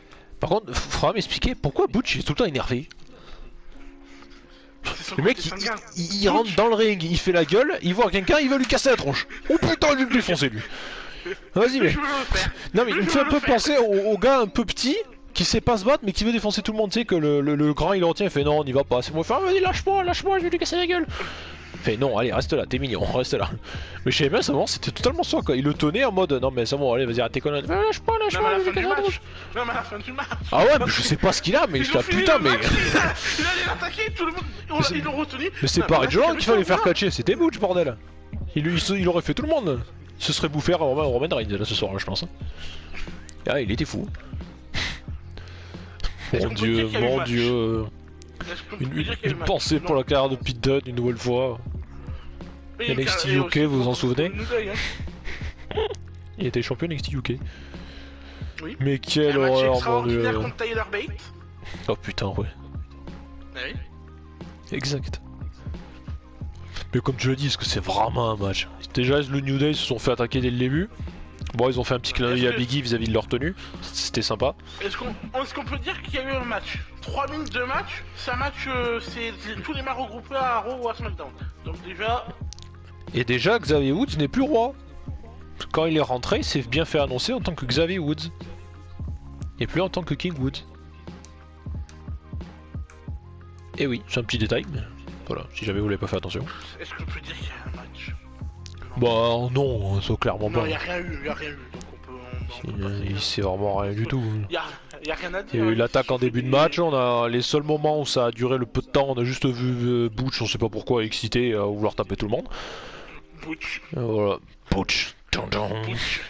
Par contre, faudra m'expliquer pourquoi Butch est tout le temps énervé. C'est son Le mec, côté sanguin. il rentre dans le ring, il fait la gueule, il voit quelqu'un, il va lui casser la tronche. Oh putain, il veut le défoncer lui. Vas-y, mais. Je veux le faire. Non, mais il me fait un peu penser au gars un peu petit qui sait pas se battre mais qui veut défoncer tout le monde. Tu sais, que le grand il le retient, il fait non, on y va pas. C'est moi, il fait ah, vas-y, lâche-moi, je vais lui casser la gueule. Il fait non, allez, reste là, t'es mignon, reste là. Mais je savais bien, ça c'était totalement ça quoi. Il le tenait en mode non, mais c'est bon, allez, vas-y, arrête tes conneries. Lâche-moi, Même à la je vais fin lui du casser la match. tronche. Même à la fin du match. Ah ouais, mais je sais pas ce qu'il a, mais je Ils ont t'ai fini putain, le mais. match, il allait l'attaquer, tout le monde. Ils l'ont retenu. Mais c'est Non, pas là, Red Joe qu'il fallait faire calme-toi, catcher, c'était Butch, bordel. Il aurait fait tout le monde. Il se serait bouffé Roman Reigns là ce soir, là, je pense. Ah, il était fou. Est-ce Mon qu'on peut dire dieu, qu'il y a eu mon match dieu. Est-ce qu'on peut Une, dire qu'il y a eu une match pensée Non. pour la carrière de Pete Dunne une nouvelle fois. Et NXT et UK, aussi vous vous en pour souvenez New Day, hein. Il était champion NXT UK. Oui. Mais quelle Un match horreur, mon extraordinaire dieu. contre Tyler Bate. Oh putain, ouais. Ah oui. Exact. Mais comme tu l'as dit, est-ce que c'est vraiment un match? Déjà, le New Day se sont fait attaquer dès le début. Bon, ils ont fait un petit clin d'œil à Biggie vis-à-vis de leur tenue. C'était sympa. Est-ce qu'on peut dire qu'il y a eu un match 3 minutes de match, c'est un match, c'est tous les matchs regroupés à Raw ou à SmackDown. Donc déjà, Et déjà, Xavier Woods n'est plus roi. Quand il est rentré, il s'est bien fait annoncer en tant que Xavier Woods. Et plus en tant que King Woods. Et oui, c'est un petit détail, mais voilà, si jamais vous l'avez pas fait attention. est-ce qu'on peut dire qu'il y a un match? Bah non, ça clairement Non, pas. il y a rien eu, Donc on peut Il s'est vraiment rien du tout. y a rien à dire. Il y a eu hein. l'attaque en début de match, on a les seuls moments où ça a duré le peu de temps, on a juste vu Butch, on sait pas pourquoi, excité à vouloir taper tout le monde. Butch. Voilà, Butch. Butch.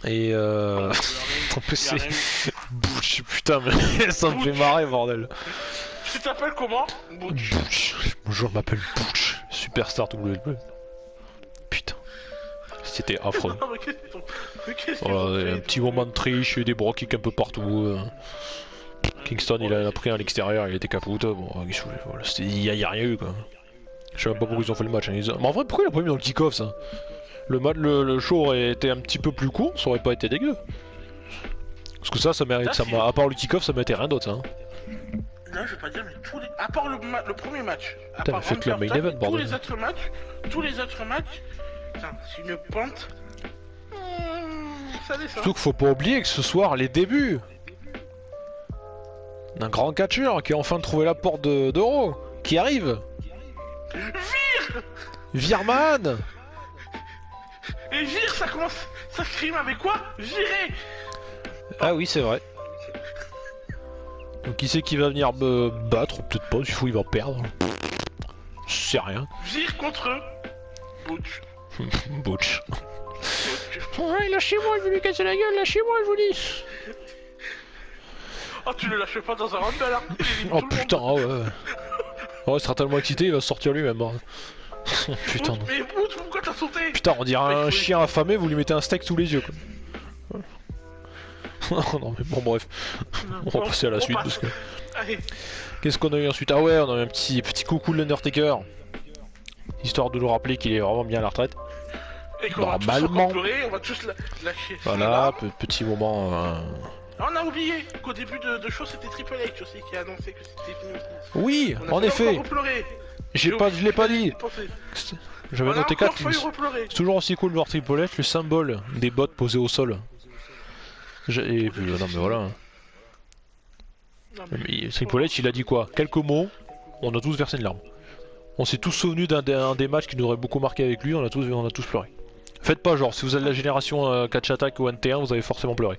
Et en plus c'est Butch, putain mais ça me fait marrer bordel. Tu t'appelles comment? Butch. Butch. Bonjour, je m'appelle Butch, superstar WWE. Putain, c'était affreux. Non, mais qu'est-ce qu'ils ont Voilà, fait, un petit moment de triche, des bras kicks un peu partout. Kingston il en a pris à l'extérieur, il était capote. Bon, voilà, il y a rien eu quoi. Je sais même pas pourquoi ils ont fait le match. Hein. Mais en vrai, pourquoi il a pas mis dans le kick-off ça? Le show aurait été un petit peu plus court, ça aurait pas été dégueu. Parce que ça mérite, à part le kick-off, ça méritait rien d'autre ça. Hein. Non, je vais pas dire, mais tous les... à part le premier match, à Putain, part mais faites le Randy main Orton, event, bordel. tous les autres matchs, putain, c'est une pente. Ça descend. Surtout qu'il faut pas oublier que ce soir, les débuts d'un grand catcheur qui a enfin trouvé la porte de Raw, qui arrive. Virman. Et Vire, ça commence, ça se rime avec quoi? Virer. Ah oui, c'est vrai. Donc qui c'est qui va venir me battre? Peut-être pas, s'il faut il va perdre. Je sais rien. Vire contre eux. Butch. Butch. Butch. Ouais, lâchez-moi, je vais lui casser la gueule, lâchez-moi, je vous dis. Oh, tu le lâches pas dans un rumble là. Oh putain, ah ouais. Ouais, il sera tellement excité, il va sortir lui-même. Hein. Putain, non. Mais Butch, pourquoi t'as sauté? Putain, on dirait un chien affamé, vous lui mettez un steak sous les yeux quoi. Non mais bon bref, on va passer à la suite parce que... Allez. Qu'est-ce qu'on a eu ensuite? Ah ouais, on a eu un petit coucou de l'Undertaker. Histoire de nous rappeler qu'il est vraiment bien à la retraite. Et qu'on va tous Normalement. encore pleurer, on va tous lâcher. Voilà, petit moment... On a oublié qu'au début de show c'était Triple H aussi qui a annoncé que c'était fini. Oui, On a en failli effet. encore repleurer. Je l'ai pas dit. J'avais On a noté encore 4. failli repleurer. C'est toujours aussi cool de voir Triple H, le symbole des bottes posées au sol. Et puis, non mais voilà. Non, mais- Mais Triple H il a dit quoi? Quelques mots, on a tous versé une larme. On s'est tous souvenus d'un des matchs qui nous aurait beaucoup marqué avec lui, on a tous pleuré. Faites pas genre, si vous êtes de la génération Catch Attack ou NT1, vous avez forcément pleuré.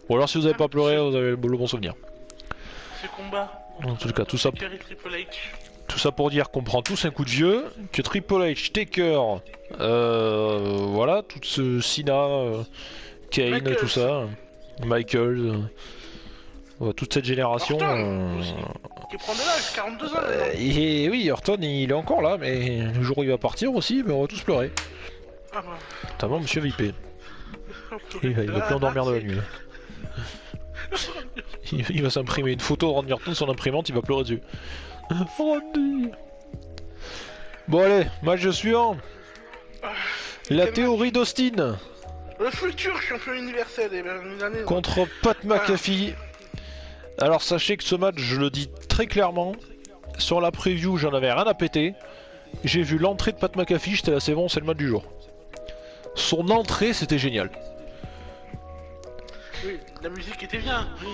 Ou alors si vous avez pas pleuré, vous avez le bon souvenir. Ce combat. En tout cas, tout ça Taker et Triple H. Tout ça pour dire qu'on prend tous un coup de vieux, que Triple H, Taker, voilà, tout ce Cena, Kane, Michaels. tout ça, Michael, toute cette génération. Orton, aussi. Qui prend de l'âge, 42 ans maintenant. Et oui, Orton il est encore là, mais le jour où il va partir aussi, on va tous pleurer. Ah bah. Notamment Monsieur VP. Il va plus endormir de la nuit. Il va s'imprimer une photo de Randy Orton sur l'imprimante, il va pleurer dessus. Randy. Bon allez, match suivant. La théorie d'Austin. Le futur champion universel, eh ben, une année, contre Pat McAfee. Alors sachez que ce match, je le dis très clairement, sur la preview j'en avais rien à péter. J'ai vu l'entrée de Pat McAfee, j'étais là c'est bon, c'est le match du jour. Son entrée c'était génial. Oui, la musique était bien, oui.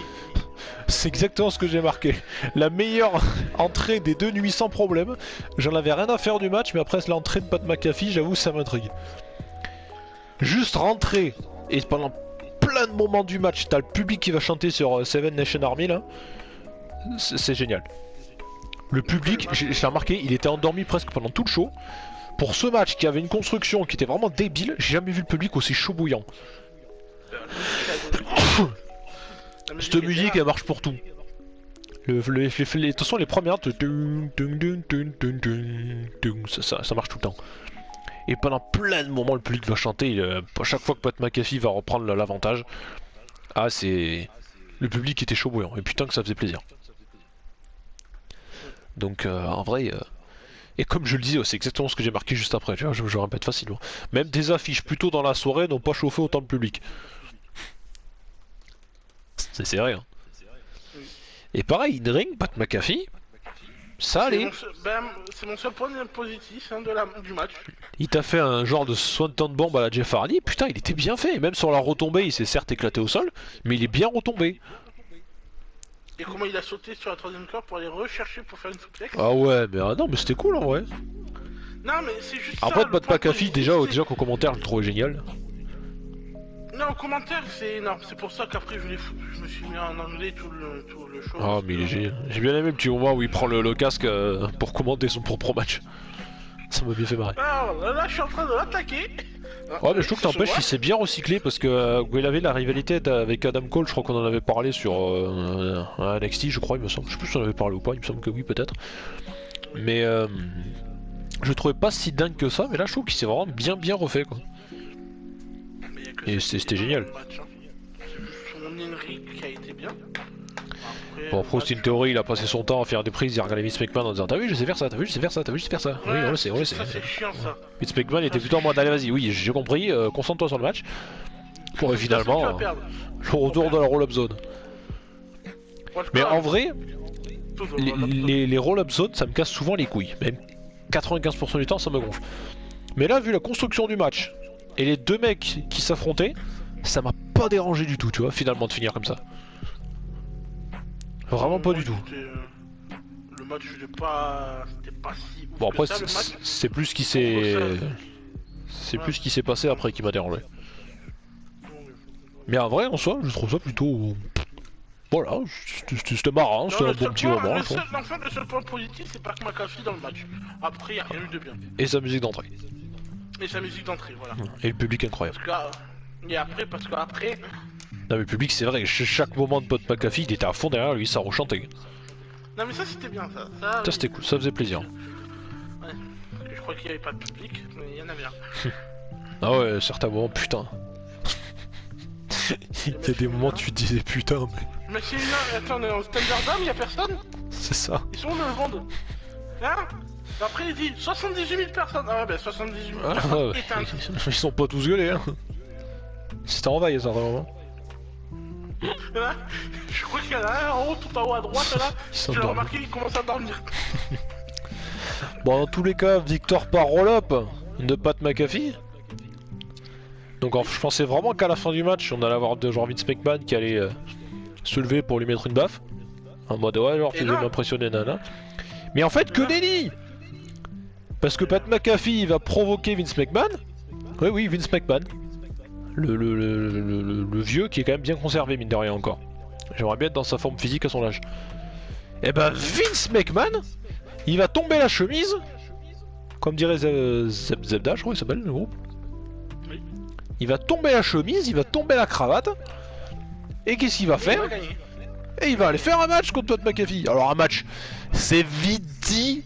C'est exactement ce que j'ai marqué. La meilleure entrée des deux nuits sans problème. J'en avais rien à faire du match, mais après l'entrée de Pat McAfee, j'avoue ça m'intrigue. Juste rentrer, et pendant plein de moments du match, t'as le public qui va chanter sur Seven Nation Army là. C'est génial. Le public, j'ai remarqué, il était endormi presque pendant tout le show. Pour ce match qui avait une construction qui était vraiment débile, j'ai jamais vu le public aussi chaud bouillant. Cette musique elle marche pour tout. De toute façon les premières ça marche tout le temps. Et pendant plein de moments le public va chanter, à chaque fois que Pat McAfee va reprendre l'avantage. Ah c'est... Le public était chaud bouillant et putain que ça faisait plaisir. Donc en vrai... Et comme je le disais, c'est exactement ce que j'ai marqué juste après, tu vois, je répète facilement. Même des affiches plus tôt dans la soirée n'ont pas chauffé autant le public. C'est vrai hein. Et pareil, in-ring, Pat McAfee, ça allait. C'est mon seul point positif hein, du match. Il t'a fait un genre de swanton bomb à la Jeff Hardy, putain il était bien fait. Même sur la retombée, il s'est certes éclaté au sol, mais il est bien retombé. Et comment il a sauté sur la troisième corde pour aller rechercher pour faire une suplex. Ah ouais, mais non mais c'était cool en vrai. Non mais c'est juste après ça. Après Pat McAfee, déjà qu'au commentaire je le trouvais génial. Non, au commentaire, c'est pour ça qu'après je me suis mis en anglais tout le show. Ah, mais j'ai bien aimé le petit moment où il prend le casque pour commenter son propre match. Ça m'a bien fait marrer. Ah, là, je suis en train de l'attaquer. Ouais, mais je trouve que t'empêches, il s'est bien recyclé parce que il avait la rivalité avec Adam Cole, je crois qu'on en avait parlé sur NXT, je crois, il me semble. Je sais plus si on en avait parlé ou pas, il me semble que oui, peut-être. Mais je trouvais pas si dingue que ça, mais là je trouve qu'il s'est vraiment bien refait quoi. Et c'était génial. Qui a été bien. Bon, après Austin Theory il a passé son temps à faire des prises, il a regardé Vince McMahon en disant t'as vu je sais faire ça, t'as vu je sais faire ça, t'as vu je sais faire ça. Ouais, oui on le sait, on le sait. Ça c'est chiant ça. Vince McMahon était plutôt en mode allez vas-y, oui j'ai compris, concentre-toi sur le match. Pour finalement le retour de la roll-up zone. Mais en vrai, les roll-up zones ça me casse souvent les couilles. Même 95% du temps ça me gonfle. Mais là vu la construction du match et les deux mecs qui s'affrontaient, ça m'a pas dérangé du tout tu vois finalement de finir comme ça. Vraiment pas du tout. Le match c'était pas si ouf. Bon après c'est plus ce qui s'est... C'est plus ce qui s'est passé après qui m'a dérangé. Mais en vrai en soi je trouve ça plutôt... Voilà, c'était marrant, c'était un bon petit moment. Le seul point positif c'est pas que McAfee dans le match. Après y'a rien eu de bien. Et sa musique d'entrée. Et sa musique d'entrée, voilà. Et le public incroyable. Parce qu'après... Non mais le public c'est vrai, chaque moment de Pat McAfee il était à fond derrière lui, ça rechantait. Non mais ça c'était bien ça. Ça c'était cool, ça faisait plaisir. Ouais, parce que je crois qu'il n'y avait pas de public, mais il y en avait un. Ah ouais, certains moments, putain. Il y a des moments où tu te disais putain mais... Mais c'est une... Attends, on est en Thunderdome, y'a personne. C'est ça. Ils sont où le monde? Hein? Après il dit 78 000 personnes. Ah bah 78 000 personnes éteintes. Ils sont pas tous gueulés hein. C'était en veille ça vraiment. Là, je crois qu'il y en a un en haut, tout en haut à droite là. J'ai remarqué qu'il commence à dormir. Bon dans tous les cas, victoire par roll-up de Pat McAfee. Donc je pensais vraiment qu'à la fin du match on allait avoir genre Vince McMahon qui allait se lever pour lui mettre une baffe. En mode ouais genre tu veux m'impressionner nana. Mais en fait que nenni. Parce que Pat McAfee va provoquer Vince McMahon. Oui Vince McMahon. Le vieux qui est quand même bien conservé mine de rien encore. J'aimerais bien être dans sa forme physique à son âge. Et ben Vince McMahon, il va tomber la chemise, comme dirait Zebda, je crois qu'il s'appelle le groupe. Il va tomber la chemise, il va tomber la cravate. Et qu'est-ce qu'il va faire? Et il va aller faire un match contre Pat McAfee. Alors un match, c'est vite dit.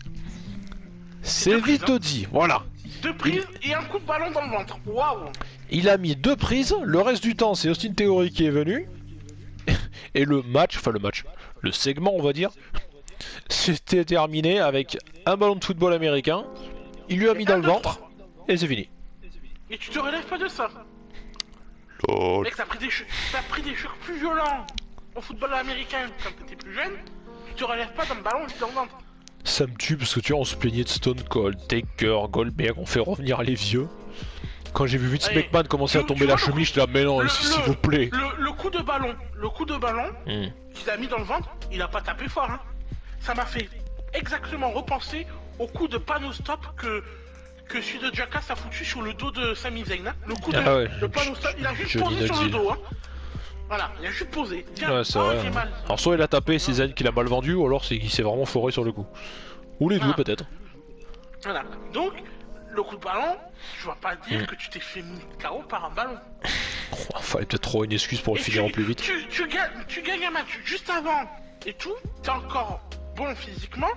C'est vite dit, voilà. 2 prises et un coup de ballon dans le ventre. Waouh. Il a mis 2 prises, le reste du temps c'est Austin Theory qui est venu. Et le segment on va dire, c'était terminé avec un ballon de football américain, il lui a mis dans le ventre, et c'est fini. Et tu te relèves pas de ça. Lol. Mec, t'as pris des chocs plus violents au football américain quand t'étais plus jeune. Tu te relèves pas d'un ballon juste dans le ventre. Ça me tue parce que tu vois, on se plaignait de Stone Cold, Taker, Goldberg, on fait revenir les vieux. Quand j'ai vu Vince McMahon commencer à tomber la chemise, j'étais là, mais non, s'il vous plaît. Le coup de ballon, qu'il a mis dans le ventre, il a pas tapé fort. Hein. Ça m'a fait exactement repenser au coup de panneau stop que celui de Jackass a foutu sur le dos de Sami Zayn. Hein. Le coup de panneau stop, il a juste posé sur le dos. Hein. Voilà, il a juste posé. Tiens, ouais, c'est vrai. J'ai mal. Alors soit il a tapé, c'est Zayn qui l'a mal vendu, ou alors c'est qu'il s'est vraiment foré sur le coup. Ou les deux peut-être. Voilà, donc le coup de ballon, je vais pas dire que tu t'es fait KO par un ballon. Oh, fallait peut-être trouver une excuse pour le finir en plus vite. Tu gagnes un match juste avant et tout, t'es encore bon physiquement,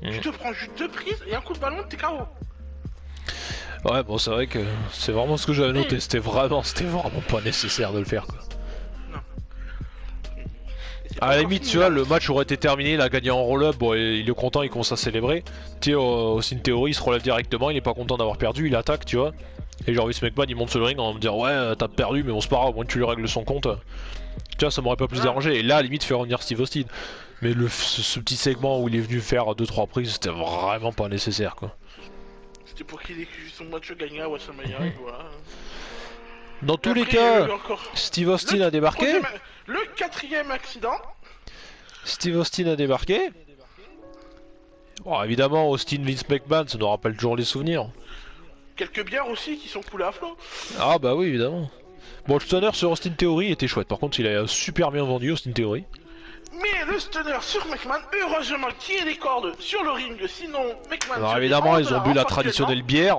tu te prends juste 2 prises et un coup de ballon, t'es KO. Ouais, bon, c'est vrai que c'est vraiment ce que j'avais noté, c'était vraiment pas nécessaire de le faire quoi. À la limite, tu vois, le match aurait été terminé, il a gagné en roll-up, bon, il est content, il commence à célébrer. Tu sais, Austin Theory, il se relève directement, il est pas content d'avoir perdu, il attaque, tu vois. Et genre, Vince McMahon, il monte sur le ring en me dire, ouais, t'as perdu, mais bon, c'est pas grave, au moins tu lui règles son compte. Tu vois, ça m'aurait pas plus dérangé. Et là, à la limite, faire revenir Steve Austin. Mais ce petit segment où il est venu faire 2-3 prises, c'était vraiment pas nécessaire, quoi. C'était pour qu'il ait son match gagné à WrestleMania, voilà. Dans tous les cas, Steve Austin a débarqué. Le 4ème accident. Steve Austin a débarqué. Bon, évidemment, Austin, Vince McMahon, ça nous rappelle toujours les souvenirs. Quelques bières aussi qui sont coulées à flot. Ah bah oui, évidemment. Bon, le stunner sur Austin Theory était chouette. Par contre, il a super bien vendu, Austin Theory. Mais le stunner sur McMahon, heureusement qu'il y ait des cordes sur le ring, sinon McMahon... Alors évidemment, ils ont bu la traditionnelle bière.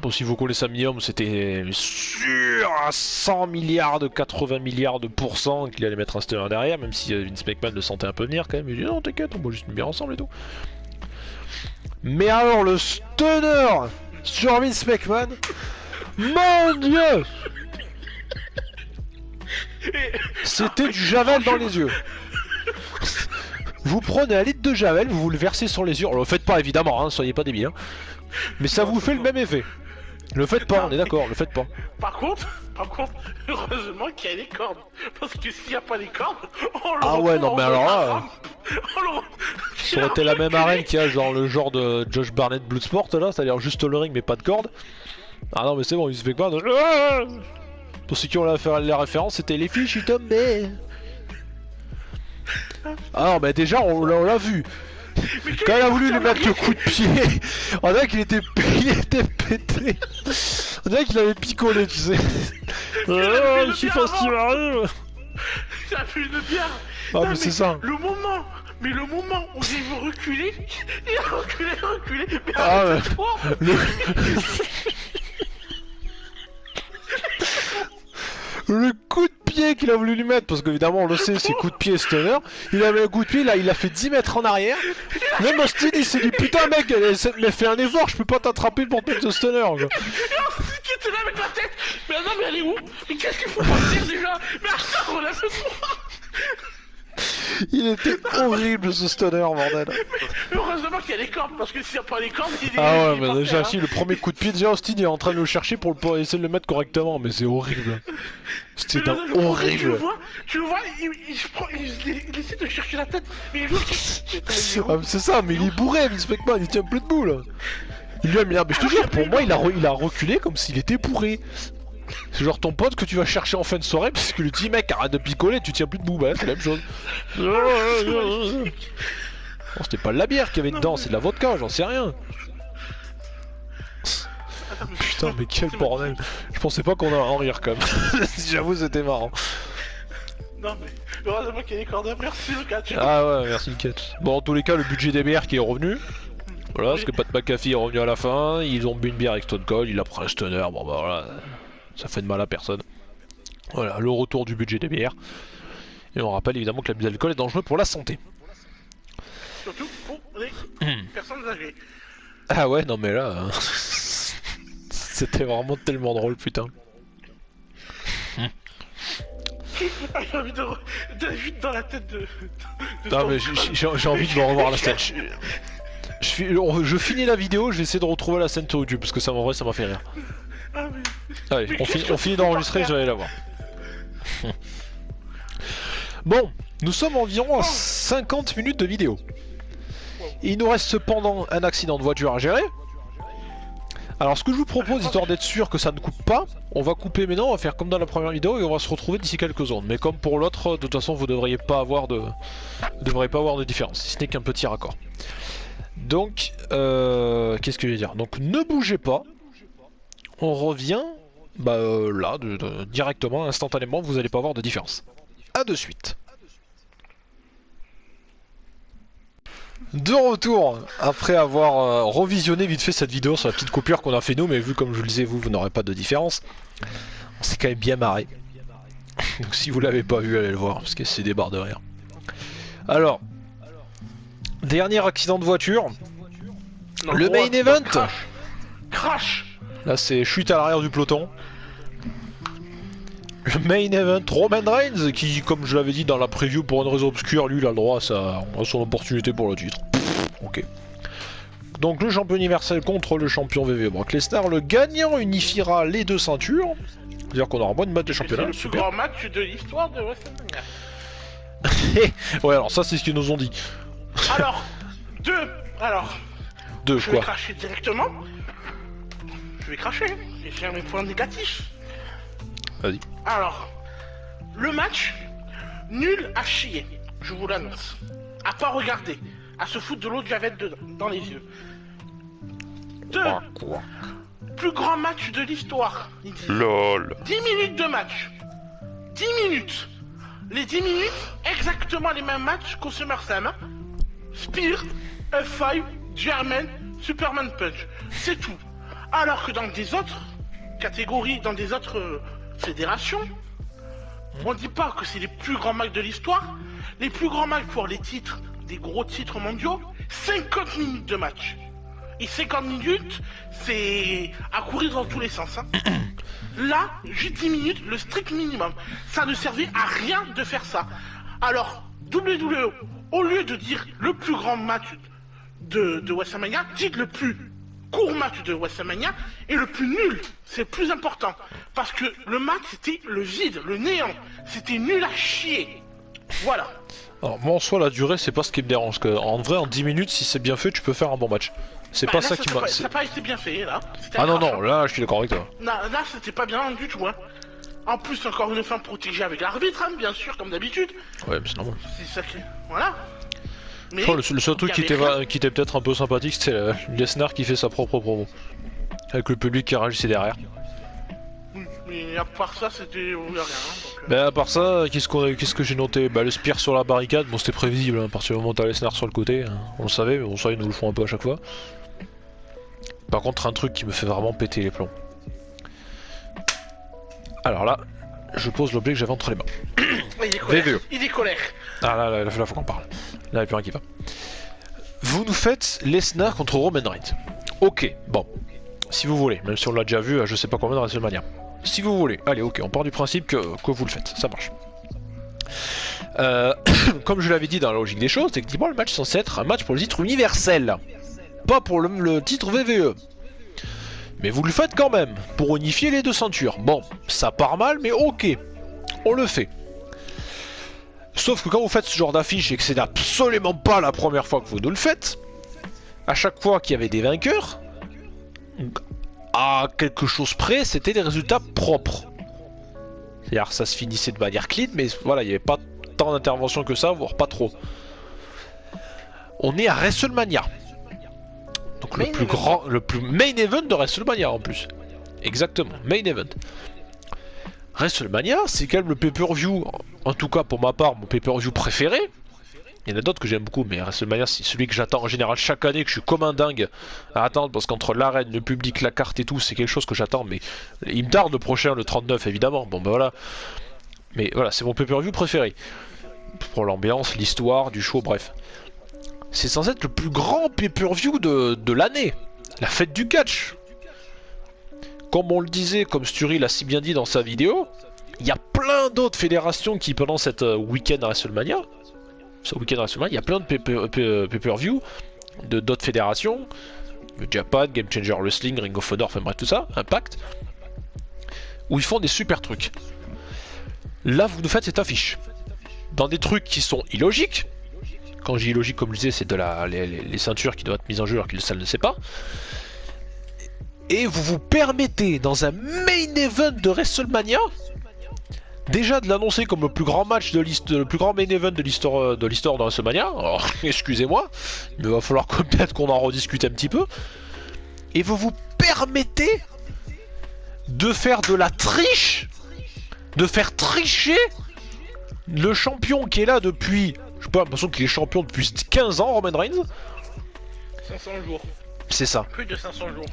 Bon, si vous connaissez ça minimum, c'était sûr à 100 milliards de 80 milliards de pourcents qu'il allait mettre un stunner derrière, même si Vince McMahon le sentait un peu venir quand même. Il dit non, t'inquiète, on boit juste une bière ensemble et tout. Mais alors, le stunner sur Vince McMahon, mon dieu, c'était du Javel dans les yeux. Vous prenez un litre de Javel, vous le versez sur les yeux. Alors, le faites pas évidemment, hein, soyez pas débiles. Hein. Mais ça vous fait le même effet. Le faites pas, on est d'accord, le faites pas. Par contre, heureusement qu'il y a les cordes. Parce que s'il n'y a pas les cordes, on le ah ouais, non mais alors là... Ça aurait été la même arène qu'il y a genre le genre de Josh Barnett Bloodsport là, c'est-à-dire juste le ring mais pas de cordes. Ah non mais c'est bon, il se fait quoi? Pour ceux qui ont la référence, c'était les filles, je suis tombé. Ah non mais déjà on l'a vu. Quand elle a voulu lui mettre le coup de pied, on dirait qu'il était pété. On dirait qu'il avait picolé, tu sais. Je sais pas ce qui m'arrive. Il a fait une bière. Ah mais c'est ça. Le moment où j'ai vu reculer, il a reculé. Mais ah ouais. Le coup de pied qu'il a voulu lui mettre, parce qu'évidemment on le sait, c'est coup de pied stunner. Il avait un coup de pied, là il a fait 10 mètres en arrière. Même Austin il s'est dit putain mec, mais fais un effort, je peux pas t'attraper pour te mettre ce stunner. Quoi. Et Austin qui était là avec la tête. Mais non mais elle est où? Mais qu'est-ce qu'il faut partir déjà? Mais attends, on a fait quoi? Il était horrible ce stunner, bordel. Mais heureusement qu'il y a les cordes, parce que s'il n'y a pas les cordes, il est. Ah ouais, mais déjà, si le premier coup de pied, déjà Austin est en train de le chercher pour essayer de le mettre correctement, mais c'est horrible. C'était horrible. Tu le vois, il essaie de chercher la tête, mais il c'est ça, mais il est bourré, Vince McMahon, il tient plus debout là. Il lui a mis mais je te jure, pour moi, il a reculé comme s'il était bourré. C'est genre ton pote que tu vas chercher en fin de soirée parce que lui dit mec arrête de picoler, tu tiens plus debout, bah c'est la même chose. Bon, c'était pas de la bière qu'il y avait dedans, c'est de la vodka, j'en sais rien. Putain mais quel bordel. Je pensais pas qu'on allait en rire quand même. J'avoue c'était marrant. Non mais heureusement qu'il y a des cordes, merci le catch. Ah ouais merci le catch. Bon en tous les cas le budget des bières qui est revenu. Voilà, parce que Pat McAfee est revenu à la fin, ils ont bu une bière avec Stone Cold, il a pris un stunner, bon bah voilà. Ça fait de mal à personne. Voilà, le retour du budget des bières. Et on rappelle évidemment que l'abus d'alcool est dangereux pour la santé. Surtout pour les personnes âgées. Ah ouais, non mais là... C'était vraiment tellement drôle, putain. J'ai envie de vite dans la tête de non mais j'ai envie de me revoir la scène. Je finis la vidéo, je vais essayer de retrouver la scène sur YouTube parce que ça, en vrai, ça m'a fait rire. Ah, mais... Allez, mais on finit d'enregistrer, je vais aller la voir. Bon, nous sommes environ à 50 minutes de vidéo. Il nous reste cependant un accident de voiture à gérer. Alors ce que je vous propose, histoire d'être sûr que ça ne coupe pas, on va couper maintenant, on va faire comme dans la première vidéo et on va se retrouver d'ici quelques secondes. Mais comme pour l'autre, de toute façon vous ne devriez pas avoir de différence, si ce n'est qu'un petit raccord. Donc, qu'est-ce que je vais dire? Donc ne bougez pas, on revient là, directement, instantanément, vous n'allez pas avoir de différence. A de suite. De retour, après avoir revisionné vite fait cette vidéo sur la petite coupure qu'on a fait nous, mais vu comme je le disais, vous n'aurez pas de différence. On s'est quand même bien marré. Donc si vous l'avez pas vu, allez le voir, parce que c'est des barres de rire. Alors, dernier accident de voiture. Non, le main event. Crash. Là c'est chute à l'arrière du peloton. Le main event, Roman Reigns, qui, comme je l'avais dit dans la preview, pour une raison obscure, lui il a le droit à son opportunité pour le titre. Ok. Donc le champion universel contre le champion WWE Brock Lesnar. Le gagnant unifiera les deux ceintures. C'est-à-dire qu'on aura moins de match de championnat. C'est le plus grand match de l'histoire de WrestleMania. Ouais, alors ça c'est ce qu'ils nous ont dit. Alors, je quoi vais cracher directement. Je vais cracher. Je vais faire mes points négatifs. Vas-y. Alors, le match, nul à chier, je vous l'annonce. À pas regarder, à se foutre de l'eau de Javel dans les yeux. 2. Plus grand match de l'histoire. LOL. 10 minutes de match. 10 minutes. Les 10 minutes, exactement les mêmes matchs qu'au SummerSlam. Spear, F5, German, Superman Punch. C'est tout. Alors que dans des autres catégories, dans des autres fédérations, on dit pas que c'est les plus grands matchs de l'histoire. Les plus grands matchs pour les titres, des gros titres mondiaux, 50 minutes de match. Et 50 minutes, c'est à courir dans tous les sens. Hein. Là, juste 10 minutes, le strict minimum. Ça ne servait à rien de faire ça. Alors, WWE, au lieu de dire le plus grand match de WrestleMania, dites le plus court match de WrestleMania et le plus nul. C'est le plus important. Parce que le match, c'était le vide, le néant. C'était nul à chier. Voilà. Alors moi en soi la durée c'est pas ce qui me dérange, que en vrai en 10 minutes si c'est bien fait tu peux faire un bon match. C'est pas ça qui m'a... Ça n'a pas été bien fait là. Ah non non, là je suis d'accord avec toi. Là c'était pas bien du tout hein. En plus encore une femme protégée avec l'arbitre hein, bien sûr comme d'habitude. Ouais mais c'est normal. C'est ça qui... Voilà. Mais le seul truc qui était peut-être un peu sympathique c'était Lesnar qui fait sa propre promo. Avec le public qui réagissait derrière. Mais à part ça, c'était rien. Donc, bah à part ça, qu'est-ce que j'ai noté? Bah le spear sur la barricade, bon c'était prévisible, hein, à partir du moment où t'as Lesnar sur le côté, hein, on le savait, mais bon ça ils nous le font un peu à chaque fois. Par contre un truc qui me fait vraiment péter les plombs. Alors là, je pose l'objet que j'avais entre les mains. il est colère. VVE. Il est colère. Ah là faut qu'on parle. Là il n'y a plus rien qui va. Vous nous faites Lesnar contre Roman Reigns. Ok, bon. Si vous voulez, même si on l'a déjà vu, je sais pas combien de WrestleMania. Si vous voulez, allez ok, on part du principe que vous le faites, ça marche. Comme je l'avais dit dans la logique des choses, techniquement le match est censé être un match pour le titre universel. Pas pour le titre VVE. Mais vous le faites quand même, pour unifier les deux ceintures. Bon, ça part mal, mais ok, on le fait. Sauf que quand vous faites ce genre d'affiche et que c'est absolument pas la première fois que vous nous le faites, à chaque fois qu'il y avait des vainqueurs, à quelque chose près, c'était des résultats propres. C'est-à-dire ça se finissait de manière clean, mais voilà, il n'y avait pas tant d'interventions que ça, voire pas trop. On est à WrestleMania. Donc le plus main event de WrestleMania en plus. Exactement, main event. WrestleMania, c'est quand même le pay-per-view, en tout cas pour ma part, mon pay-per-view préféré. Il y en a d'autres que j'aime beaucoup, mais WrestleMania c'est celui que j'attends en général chaque année, que je suis comme un dingue à attendre, parce qu'entre l'arène, le public, la carte et tout, c'est quelque chose que j'attends, mais il me tarde le prochain, le 39 évidemment, bon ben voilà. Mais voilà, c'est mon pay-per-view préféré. Pour l'ambiance, l'histoire, du show, bref. C'est censé être le plus grand pay-per-view de l'année. La fête du catch. Comme on le disait, comme Sturi l'a si bien dit dans sa vidéo, il y a plein d'autres fédérations qui pendant cette week-end à WrestleMania, il y a plein de pay-per-view de d'autres fédérations, le Japan, Game Changer Wrestling, Ring of Honor, enfin bref tout ça, Impact, où ils font des super trucs. Là vous nous faites cette affiche, dans des trucs qui sont illogiques. Quand je dis illogique, comme je disais, c'est de les ceintures qui doivent être mises en jeu alors que ça ne le sait pas. Et vous vous permettez, dans un main event de WrestleMania, déjà de l'annoncer comme le plus grand match de le plus grand main event de l'histoire de WrestleMania. Alors, excusez-moi, mais il va falloir peut-être qu'on en rediscute un petit peu. Et vous vous permettez de faire de la triche, de faire tricher le champion qui est là depuis, je sais pas, l'impression qu'il est champion depuis 15 ans, Roman Reigns. 500 jours. C'est ça. Plus de 500 jours.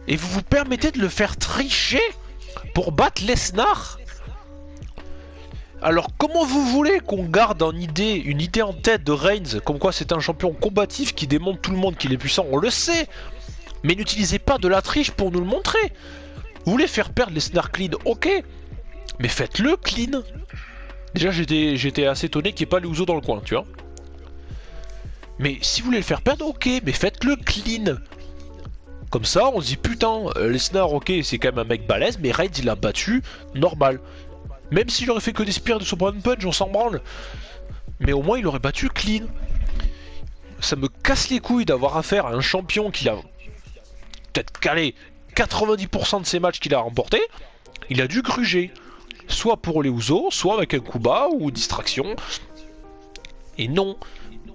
Et vous vous permettez de le faire tricher pour battre Lesnar. Alors comment vous voulez qu'on garde une idée en tête de Reigns, comme quoi c'est un champion combatif qui démontre tout le monde qu'il est puissant, on le sait. Mais n'utilisez pas de la triche pour nous le montrer. Vous voulez faire perdre Lesnar clean, ok. Mais faites-le clean. Déjà j'étais assez étonné qu'il n'y ait pas les Usos dans le coin, tu vois. Mais si vous voulez le faire perdre, ok, mais faites-le clean. Comme ça, on se dit putain, Lesnar, ok, c'est quand même un mec balèze, mais Reigns il l'a battu, normal. Même s'il aurait fait que des spears de Superman Punch, on s'en branle. Mais au moins il aurait battu clean. Ça me casse les couilles d'avoir affaire à un champion qui a peut-être calé 90% de ses matchs qu'il a remportés. Il a dû gruger. Soit pour les Usos, soit avec un coup bas ou distraction. Et non,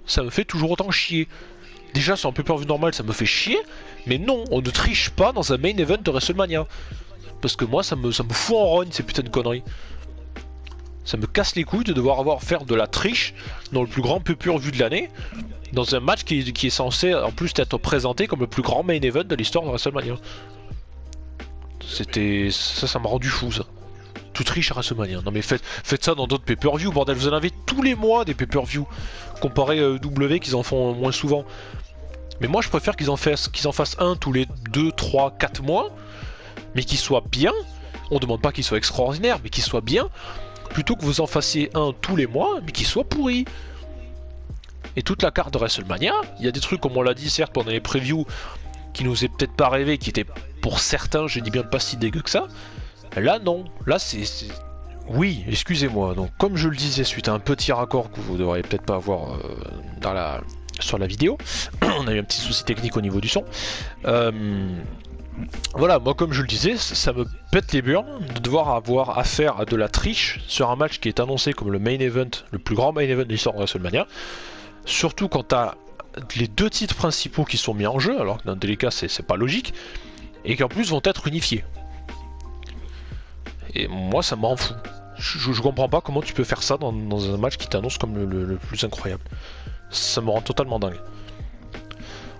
ça me fait toujours autant chier. Déjà sur un pay-per-view normal ça me fait chier. Mais non, on ne triche pas dans un main event de WrestleMania. Parce que moi ça me fout en rogne ces putains de conneries. Ça me casse les couilles de devoir faire de la triche dans le plus grand pay-per-view de l'année, dans un match qui est censé en plus être présenté comme le plus grand main event de l'histoire de WrestleMania. Ça m'a rendu fou ça. Tout triche à WrestleMania. Non mais faites ça dans d'autres pay-per-view, bordel, vous en avez tous les mois des pay-per-view. Comparé à W qu'ils en font moins souvent. Mais moi je préfère qu'ils en fassent un tous les 2, 3, 4 mois, mais qu'ils soient bien. On demande pas qu'ils soient extraordinaires, mais qu'ils soient bien. Plutôt que vous en fassiez un tous les mois, mais qui soit pourri. Et toute la carte de WrestleMania, il y a des trucs comme on l'a dit certes pendant les previews, qui nous est peut-être pas rêvé, qui étaient pour certains, je dis bien pas si dégueu que ça. Là non, là c'est... Oui, excusez-moi, donc comme je le disais suite à un petit raccord que vous devriez peut-être pas avoir sur la vidéo, on a eu un petit souci technique au niveau du son. Voilà, moi comme je le disais, ça me pète les burnes de devoir avoir affaire à de la triche sur un match qui est annoncé comme le main event, le plus grand main event de l'histoire de WrestleMania. Surtout quand t'as les deux titres principaux qui sont mis en jeu, alors que dans tous les cas c'est pas logique, et qui en plus vont être unifiés. Et moi ça m'en fout. Je comprends pas comment tu peux faire ça dans un match qui t'annonce comme le plus incroyable. Ça me rend totalement dingue.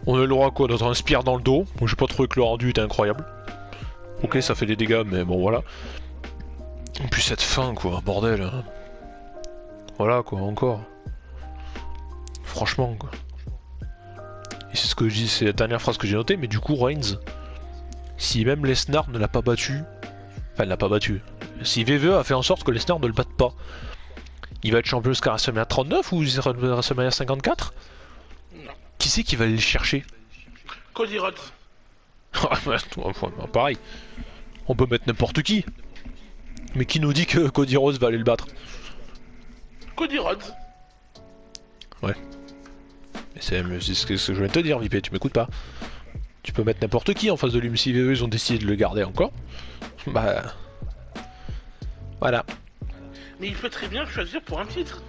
On a le droit à quoi? Notre inspire dans le dos. Moi j'ai pas trouvé que le rendu était incroyable. Ok, ça fait des dégâts, mais bon voilà. Et puis cette fin quoi, bordel. Hein. Voilà quoi, encore. Franchement quoi. Et c'est ce que je dis, c'est la dernière phrase que j'ai notée, mais du coup Reigns, si même Lesnar ne l'a pas battu, enfin il l'a pas battu, si WWE a fait en sorte que Lesnar ne le batte pas, il va être champion jusqu'à WrestleMania 39 ou WrestleMania 54? Non. Qui c'est qui va aller le chercher? Cody Rhodes. Pareil. On peut mettre n'importe qui. Mais qui nous dit que Cody Rhodes va aller le battre? Cody Rhodes. Ouais. Mais c'est ce que je viens de te dire, Vipé, tu m'écoutes pas. Tu peux mettre n'importe qui en face de lui, mais si WWE ils ont décidé de le garder encore, bah... Voilà. Mais il peut très bien choisir pour un titre.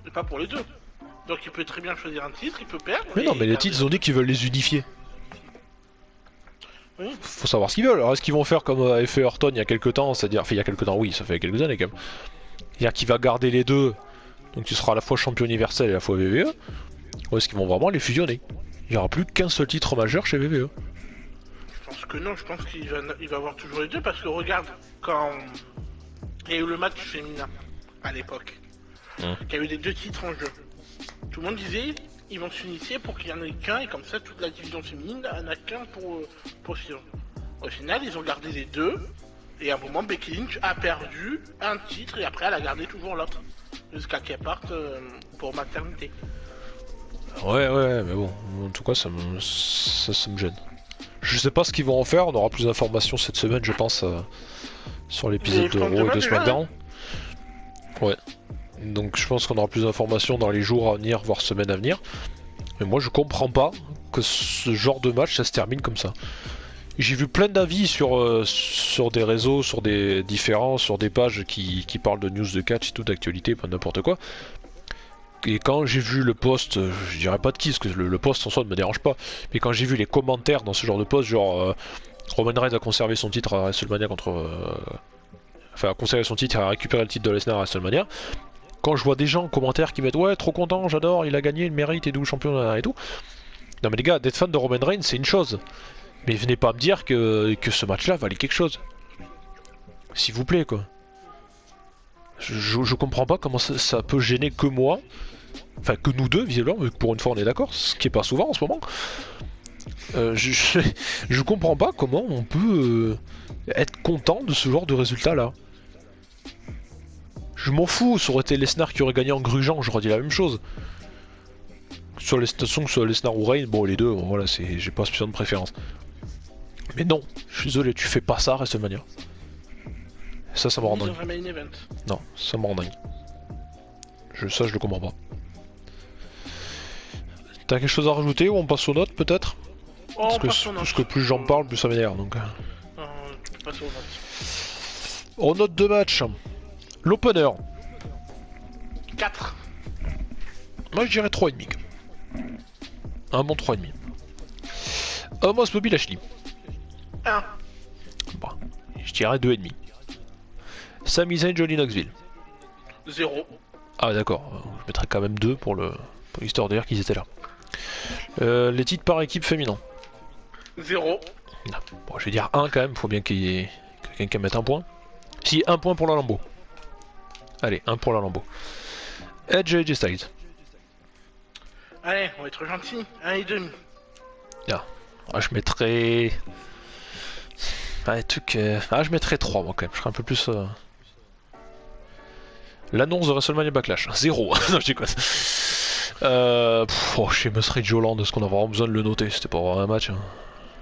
Et pas pour les deux. Donc il peut très bien choisir un titre, il peut perdre. Mais non, mais les titres, ils ont dit qu'ils veulent les unifier. Oui. Faut savoir ce qu'ils veulent. Alors est-ce qu'ils vont faire comme avait fait Orton il y a quelques temps, c'est-à-dire... Enfin il y a quelques temps, oui, ça fait quelques années quand même. C'est-à-dire qu'il va garder les deux, donc tu seras à la fois champion universel et à la fois WWE. Ou est-ce qu'ils vont vraiment les fusionner? Il n'y aura plus qu'un seul titre majeur chez WWE. Je pense que non, je pense qu'il va avoir toujours les deux parce que regarde, quand il y a eu le match féminin à l'époque, il y a eu les deux titres en jeu. Tout le monde disait ils vont s'unifier pour qu'il y en ait qu'un et comme ça toute la division féminine n'en a qu'un pour suivre. Au final, ils ont gardé les deux et à un moment Becky Lynch a perdu un titre et après elle a gardé toujours l'autre jusqu'à qu'elle parte pour maternité. Ouais, mais bon, en tout cas, ça me gêne. Je sais pas ce qu'ils vont en faire, on aura plus d'informations cette semaine, je pense, sur l'épisode de Raw et de SmackDown. Ouais. Donc je pense qu'on aura plus d'informations dans les jours à venir, voire semaines à venir. Mais moi je comprends pas que ce genre de match ça se termine comme ça. J'ai vu plein d'avis sur des réseaux, sur des différents, sur des pages qui parlent de news de catch et tout, d'actualité, pas n'importe quoi. Et quand j'ai vu le post, je dirais pas de qui, parce que le post en soi ne me dérange pas, mais quand j'ai vu les commentaires dans ce genre de post, genre Roman Reigns a conservé son titre à WrestleMania enfin a conservé son titre et a récupéré le titre de Lesnar à WrestleMania, quand je vois des gens en commentaire qui mettent ouais trop content, j'adore, il a gagné, il mérite et double champion et tout. Non mais les gars, d'être fan de Roman Reigns c'est une chose, mais venez pas me dire que ce match là valait quelque chose. S'il vous plaît quoi. Je comprends pas comment ça peut gêner que moi, enfin que nous deux visiblement, mais pour une fois on est d'accord, ce qui est pas souvent en ce moment. Je comprends pas comment on peut être content de ce genre de résultat là. Je m'en fous, ça aurait été Lesnar qui aurait gagné en grugeant, j'aurais dit la même chose. Sur les stations, que ce soit Lesnar ou Reigns, bon les deux, bon, voilà, j'ai pas spécialement de préférence. Mais non, je suis désolé, tu fais pas ça à WrestleMania. Ça me rend dingue. Non, ça me rend dingue. Ça, je le comprends pas. T'as quelque chose à rajouter ou on passe aux notes peut-être? Parce que plus j'en parle, plus ça m'énerve donc. Aux notes de match. L'opener. 4. Moi je dirais 3,5. Un bon 3,5. Omos Bobby Lashley. 1. Bon, je dirais 2,5. Sami Zayn Johnny Knoxville. 0. Ah d'accord, je mettrais quand même 2 pour l'histoire de dire qu'ils étaient là. Les titres par équipe féminin. 0. Bon, je vais dire 1 quand même, faut bien qu'il y ait quelqu'un qui mette un point. Si, 1 point pour la Lambeau. Allez, 1 pour la Lambeau. Edge et AJ Styles. Allez, on va être gentil. 1,5. Ah, je mettrais... je mettrais 3 moi quand même, je serais un peu plus... L'annonce de WrestleMania Backlash, 0. Non, je dis quoi. Chez Musrey Joland, est-ce qu'on a vraiment besoin de le noter? C'était pas vraiment un match. Hein.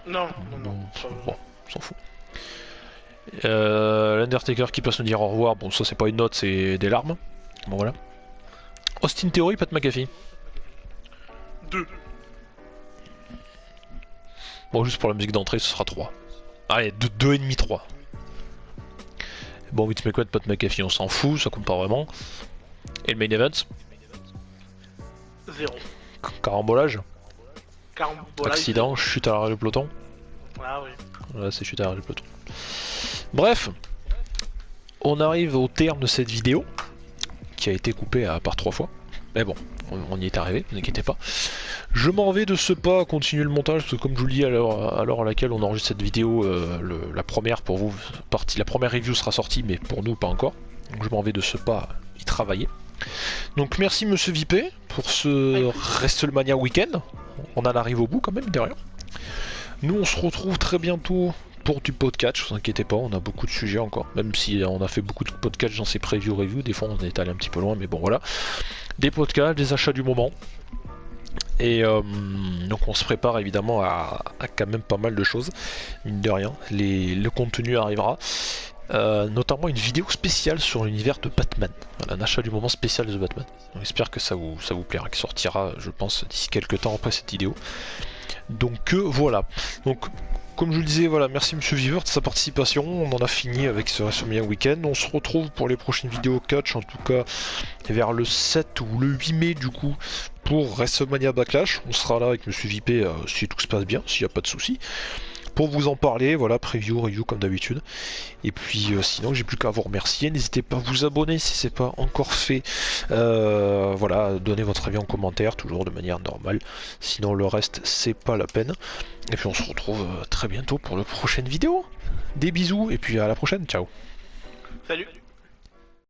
Non. Bon, on s'en fout. L'Undertaker qui passe nous dire au revoir, bon ça c'est pas une note, c'est des larmes. Bon voilà. Austin Theory, Pat McAfee. 2. Bon juste pour la musique d'entrée ce sera 3. Allez, 2,5, 3. Bon, Vince McMahon, Pat McAfee, on s'en fout, ça compte pas vraiment. Et le main event? 0. Carambolage. Carambolage. Accident, chute à l'arrière du peloton. Ah oui. Voilà, c'est chute à l'arrière du peloton. Bref, on arrive au terme de cette vidéo, qui a été coupée à part 3 fois. Mais bon, on y est arrivé, ne vous inquiétez pas. Je m'en vais de ce pas continuer le montage, parce que comme je vous le dis à l'heure à laquelle on enregistre cette vidéo, la première pour vous, la première review sera sortie, mais pour nous pas encore. Donc je m'en vais de ce pas y travailler. Donc merci Monsieur Vipé pour ce WrestleMania Weekend. On en arrive au bout quand même derrière. Nous on se retrouve très bientôt pour du podcast, ne vous inquiétez pas, on a beaucoup de sujets encore. Même si on a fait beaucoup de podcasts dans ces reviews, des fois on est allé un petit peu loin, mais bon voilà. Des podcasts, des achats du moment. Et donc on se prépare évidemment à quand même pas mal de choses, mine de rien. Le contenu arrivera. Notamment une vidéo spéciale sur l'univers de Batman. Voilà, un achat du moment spécial de Batman. On espère que ça vous plaira, qui sortira je pense d'ici quelques temps après cette vidéo. Donc voilà. Donc comme je vous le disais, voilà, merci Monsieur Viveur de sa participation. On en a fini avec ce WrestleMania Weekend. On se retrouve pour les prochaines vidéos catch, en tout cas vers le 7 ou le 8 mai du coup, pour WrestleMania Backlash. On sera là avec Monsieur VP si tout se passe bien, s'il n'y a pas de soucis, pour vous en parler. Voilà, preview, review comme d'habitude. Et puis sinon, j'ai plus qu'à vous remercier. N'hésitez pas à vous abonner si c'est pas encore fait. Voilà, donnez votre avis en commentaire, toujours de manière normale. Sinon, le reste, c'est pas la peine. Et puis on se retrouve très bientôt pour la prochaine vidéo. Des bisous et puis à la prochaine, ciao. Salut.